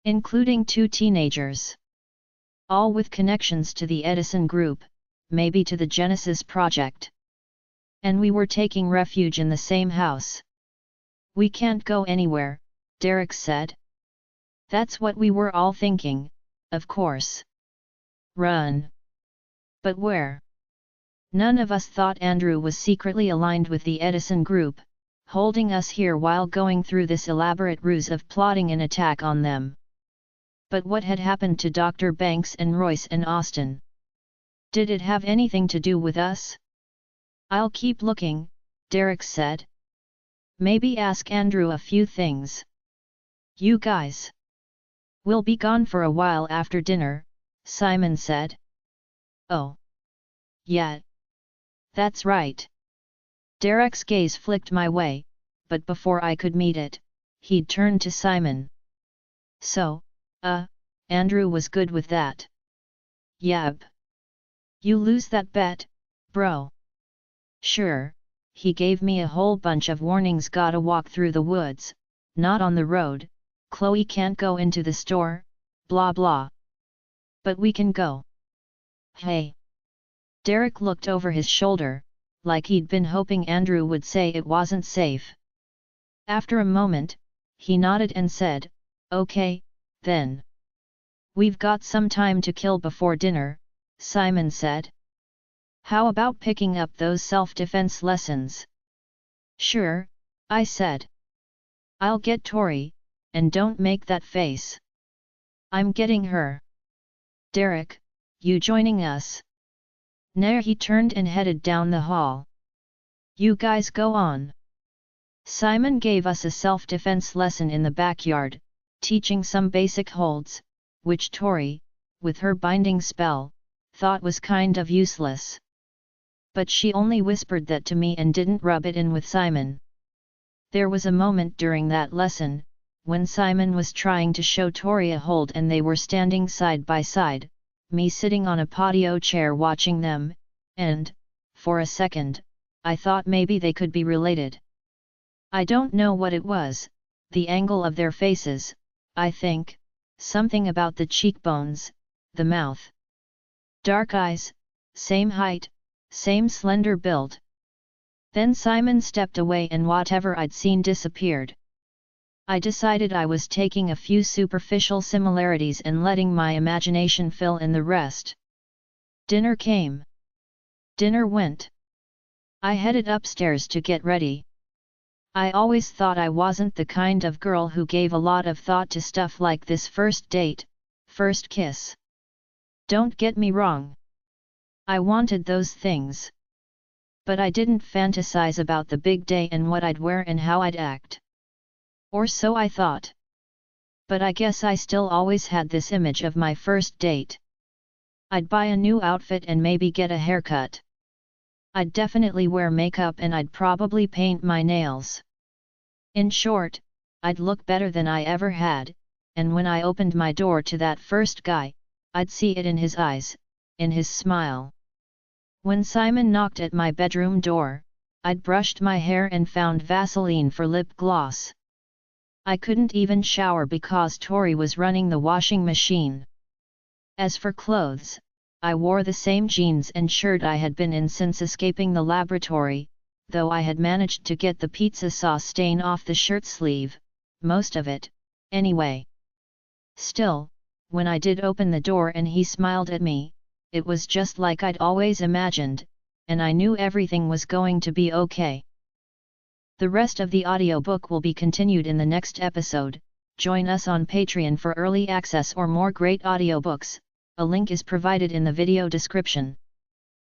Including 2 teenagers. All with connections to the Edison Group, maybe to the Genesis Project. And we were taking refuge in the same house." "We can't go anywhere," Derek said. "That's what we were all thinking, of course. Run. But where?" None of us thought Andrew was secretly aligned with the Edison Group, holding us here while going through this elaborate ruse of plotting an attack on them. But what had happened to Dr. Banks and Royce and Austin? Did it have anything to do with us? "I'll keep looking," Derek said. "Maybe ask Andrew a few things." "You guys. We'll be gone for a while after dinner," Simon said. "Oh. Yeah. That's right." Derek's gaze flicked my way, but before I could meet it, he'd turned to Simon. "So, Andrew was good with that?" "Yep." "You lose that bet, bro?" "Sure, he gave me a whole bunch of warnings: gotta walk through the woods, not on the road, Chloe can't go into the store, blah blah. But we can go." "Hey." Derek looked over his shoulder, like he'd been hoping Andrew would say it wasn't safe. After a moment, he nodded and said, "Okay, then. We've got some time to kill before dinner," Simon said. "How about picking up those self-defense lessons?" "Sure," I said. "I'll get Tori, and don't make that face." "I'm getting her." "Derek, you joining us?" Nah, he turned and headed down the hall. "You guys go on." Simon gave us a self-defense lesson in the backyard, teaching some basic holds, which Tori, with her binding spell, thought was kind of useless. But she only whispered that to me and didn't rub it in with Simon. There was a moment during that lesson, when Simon was trying to show Tori a hold and they were standing side by side, me sitting on a patio chair watching them, and, for a second, I thought maybe they could be related. I don't know what it was, the angle of their faces, I think, something about the cheekbones, the mouth. Dark eyes, same height, same slender build. Then Simon stepped away and whatever I'd seen disappeared. I decided I was taking a few superficial similarities and letting my imagination fill in the rest. Dinner came. Dinner went. I headed upstairs to get ready. I always thought I wasn't the kind of girl who gave a lot of thought to stuff like this first date, first kiss. Don't get me wrong. I wanted those things. But I didn't fantasize about the big day and what I'd wear and how I'd act. Or so I thought. But I guess I still always had this image of my first date. I'd buy a new outfit and maybe get a haircut. I'd definitely wear makeup and I'd probably paint my nails. In short, I'd look better than I ever had, and when I opened my door to that first guy, I'd see it in his eyes, in his smile. When Simon knocked at my bedroom door, I'd brushed my hair and found Vaseline for lip gloss. I couldn't even shower because Tori was running the washing machine. As for clothes, I wore the same jeans and shirt I had been in since escaping the laboratory, though I had managed to get the pizza sauce stain off the shirt sleeve, most of it, anyway. Still, when I did open the door and he smiled at me, it was just like I'd always imagined, and I knew everything was going to be okay. The rest of the audiobook will be continued in the next episode. Join us on Patreon for early access or more great audiobooks. A link is provided in the video description.